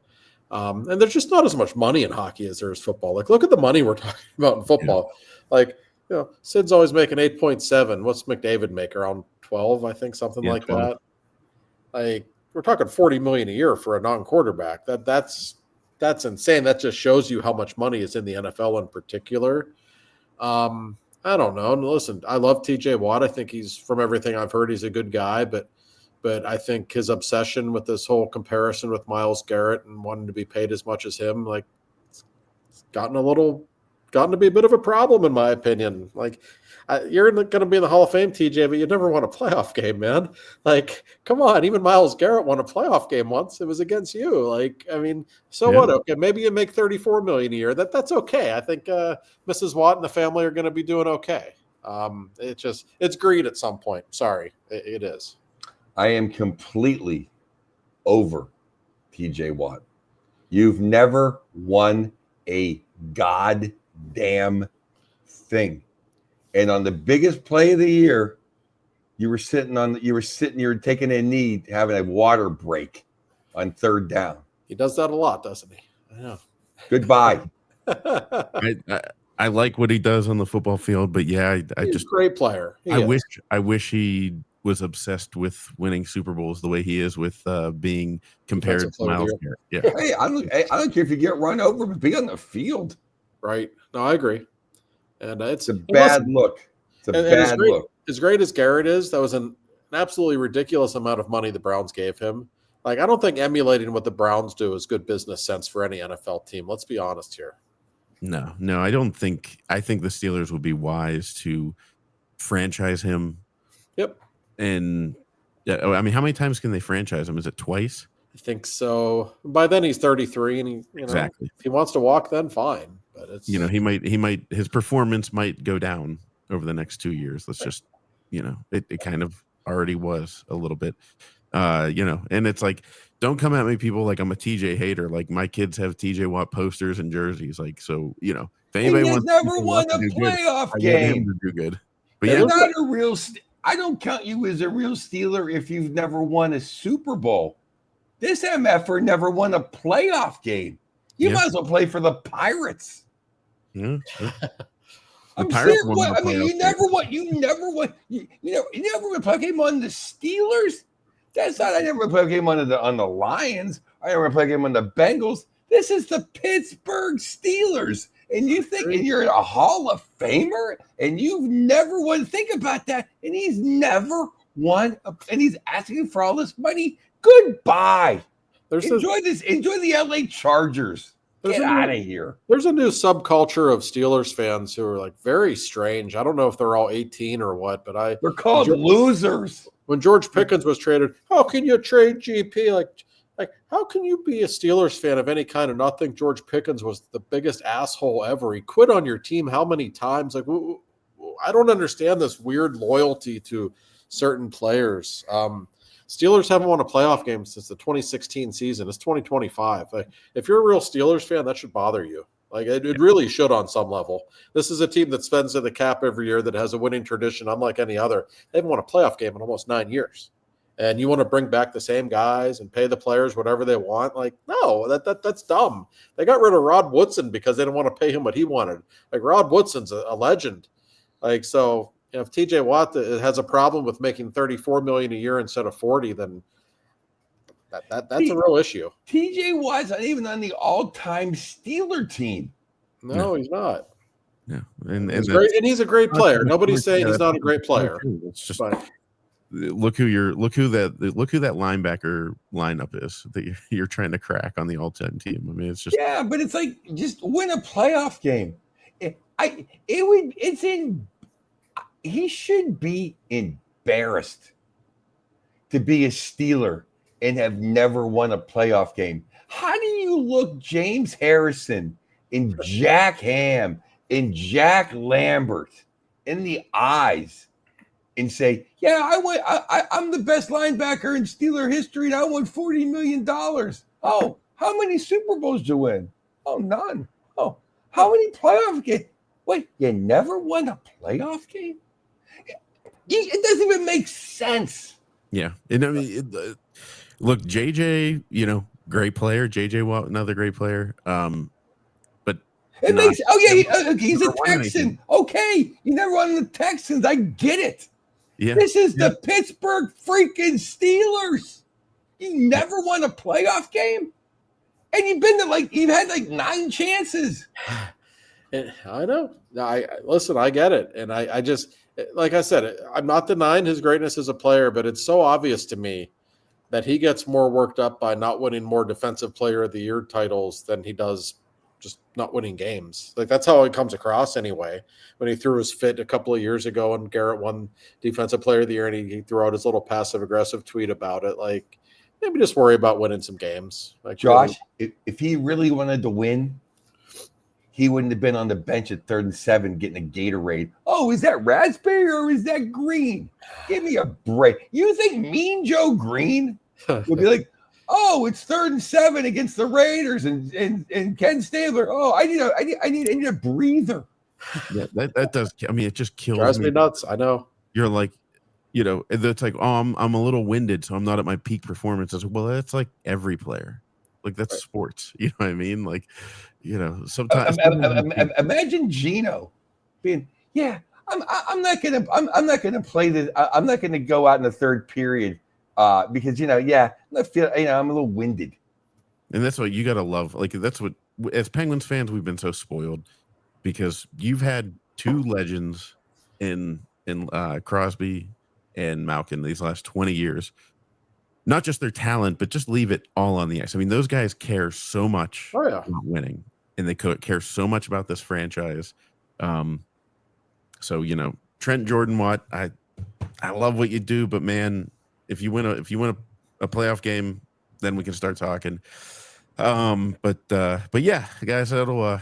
And there's just not as much money in hockey as there is football. Like, look at the money we're talking about in football. Yeah. Like, you know, Sid's always making 8.7. What's McDavid make? Around 12, I think, something like 12. That. Like, we're talking $40 million a year for a non-quarterback. That's insane. That just shows you how much money is in the NFL in particular. I don't know. Listen, I love TJ Watt. I think from everything I've heard, he's a good guy, but I think his obsession with this whole comparison with Myles Garrett and wanting to be paid as much as him, like, it's gotten to be a bit of a problem, in my opinion. Like, you're going to be in the Hall of Fame, TJ, but you never won a playoff game, man. Like, come on. Even Myles Garrett won a playoff game once. It was against you. Like, I mean, so what? Okay, maybe you make $34 million a year. That's okay. I think Mrs. Watt and the family are going to be doing okay. It's greed at some point. Sorry, it is. I am completely over TJ Watt. You've never won a goddamn thing. And on the biggest play of the year, you were taking a knee, having a water break on third down. He does that a lot, doesn't he? I know. Goodbye. I like what he does on the football field, but yeah, He's a great player. I wish he was obsessed with winning Super Bowls the way he is with being compared to Myles Garrett. Yeah. Hey, I don't care if you get run over, but be on the field. Right. No, I agree. And it's a bad look. It's a bad look. As great as Garrett is, that was an absolutely ridiculous amount of money the Browns gave him. Like, I don't think emulating what the Browns do is good business sense for any NFL team. Let's be honest here. No, I don't think. I think the Steelers would be wise to franchise him. Yep. And I mean, how many times can they franchise him? Is it twice? I think so. By then he's 33, and exactly. If he wants to walk, then fine. But it's, he might his performance might go down over the next 2 years. Let's just, it kind of already was a little bit, and it's like, don't come at me, people, like I'm a TJ hater. Like, my kids have TJ Watt posters and jerseys. Like, so, if anybody wants never won a playoff game, him to do good. But you're not a real. I don't count you as a real Steeler if you've never won a Super Bowl. This MFer never won a playoff game. You might as well play for the Pirates. Yeah. I'm serious. I mean, you never won. You never won a playoff game on the Steelers. That's not. I never won a playoff game on the Lions. I never won a playoff game on the Bengals. This is the Pittsburgh Steelers. And you think you're a Hall of Famer and you've never won. Think about that. And he's never won. And he's asking for all this money. Goodbye. Enjoy the LA Chargers. Get out of here. There's a new subculture of Steelers fans who are like very strange. I don't know if they're all 18 or what, but they're called losers. When George Pickens was traded, how can you trade GP? Like, Like, how can you be a Steelers fan of any kind and not think George Pickens was the biggest asshole ever? He quit on your team how many times? Like, I don't understand this weird loyalty to certain players. Steelers haven't won a playoff game since the 2016 season. It's 2025. Like, if you're a real Steelers fan, that should bother you. Like, it really should on some level. This is a team that spends in the cap every year, that has a winning tradition unlike any other. They haven't won a playoff game in almost 9 years. And you want to bring back the same guys and pay the players whatever they want? Like, no, that's dumb. They got rid of Rod Woodson because they didn't want to pay him what he wanted. Like, Rod Woodson's a legend. Like, so if TJ Watt has a problem with making $34 million a year instead of 40, then that's a real issue. TJ Watt's not even on the all-time Steeler team. No, he's not. Yeah, and he's a great player. Nobody's saying he's not a great player. It's just look who that linebacker lineup is that you're trying to crack on the all-time team. I mean, it's just but it's like, just win a playoff game. He should be embarrassed to be a Steeler and have never won a playoff game. How do you look James Harrison and Jack Ham and Jack Lambert in the eyes and say, yeah, I'm the best linebacker in Steeler history, and I won $40 million. Oh, how many Super Bowls did you win? Oh, none. Oh, how many playoff games? Wait, you never won a playoff game? It doesn't even make sense. Yeah. And I mean, look, JJ, great player. JJ Watt, another great player. But it makes he's a Texan. Okay, you never won the Texans. I get it. Yeah. This is the Pittsburgh freaking Steelers. You never won a playoff game, and you've had 9 chances. I know. I get it, and I just, like I said, I'm not denying his greatness as a player, but it's so obvious to me that he gets more worked up by not winning more Defensive Player of the Year titles than he does just not winning games. Like, that's how it comes across anyway. When he threw his fit a couple of years ago and Garrett won Defensive Player of the Year, and he threw out his little passive-aggressive tweet about it, like, maybe just worry about winning some games. Like, Josh, if he really wanted to win, he wouldn't have been on the bench at 3rd and 7 getting a Gatorade. Oh, is that raspberry or is that green? Give me a break. You think Mean Joe Green would be like, oh, it's 3rd and 7 against the Raiders and Ken Stabler. Oh, I need a breather. Yeah, that does. I mean, it just kills drives me nuts. I know. You're like, it's like, oh, I'm a little winded, so I'm not at my peak performance. It's like, well, that's like every player. Like, that's right. Sports. You know what I mean? Like, sometimes. Imagine Gino being, I'm not gonna play this. I'm not gonna go out in the 3rd period because I'm a little winded. And that's what you gotta love. Like, that's what, as Penguins fans, we've been so spoiled because you've had 2 legends in Crosby and Malkin these last 20 years. Not just their talent, but just leave it all on the ice. I mean, those guys care so much about winning, and they care so much about this franchise. So Trent Jordan Watt, I love what you do, but man, if you win a playoff game, then we can start talking. But yeah, guys, that'll I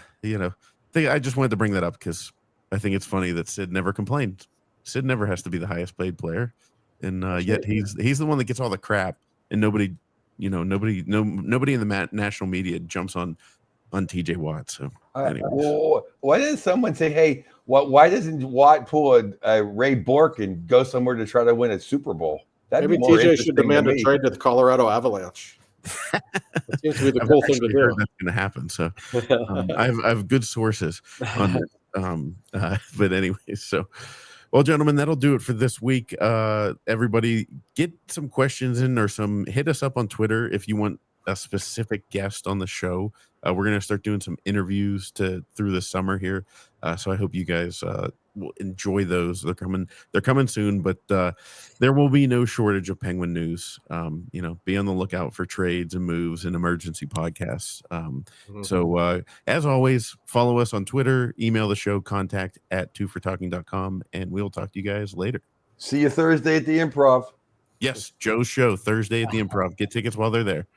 just wanted to bring that up because I think it's funny that Sid never complained. Sid never has to be the highest paid player. And yet he's the one that gets all the crap, and nobody in the national media jumps on TJ Watt. So why didn't someone say, hey, why doesn't Watt pull a Ray Bork and go somewhere to try to win a Super Bowl? Maybe TJ should demand a trade to the Colorado Avalanche. That seems to be the cool thing to do. That's going to happen. So I have good sources on that. But anyways, so. Well, gentlemen, that'll do it for this week. Everybody, get some questions in or hit us up on Twitter if you want a specific guest on the show. We're going to start doing some interviews through the summer here. So I hope you guys will enjoy those. They're coming soon, but there will be no shortage of Penguin news. Be on the lookout for trades and moves and emergency podcasts. So as always, follow us on Twitter, email the show, contact@twofortalking.com, and we'll talk to you guys later. See you Thursday at the Improv. Yes, Joe's show Thursday at the Improv. Get tickets while they're there.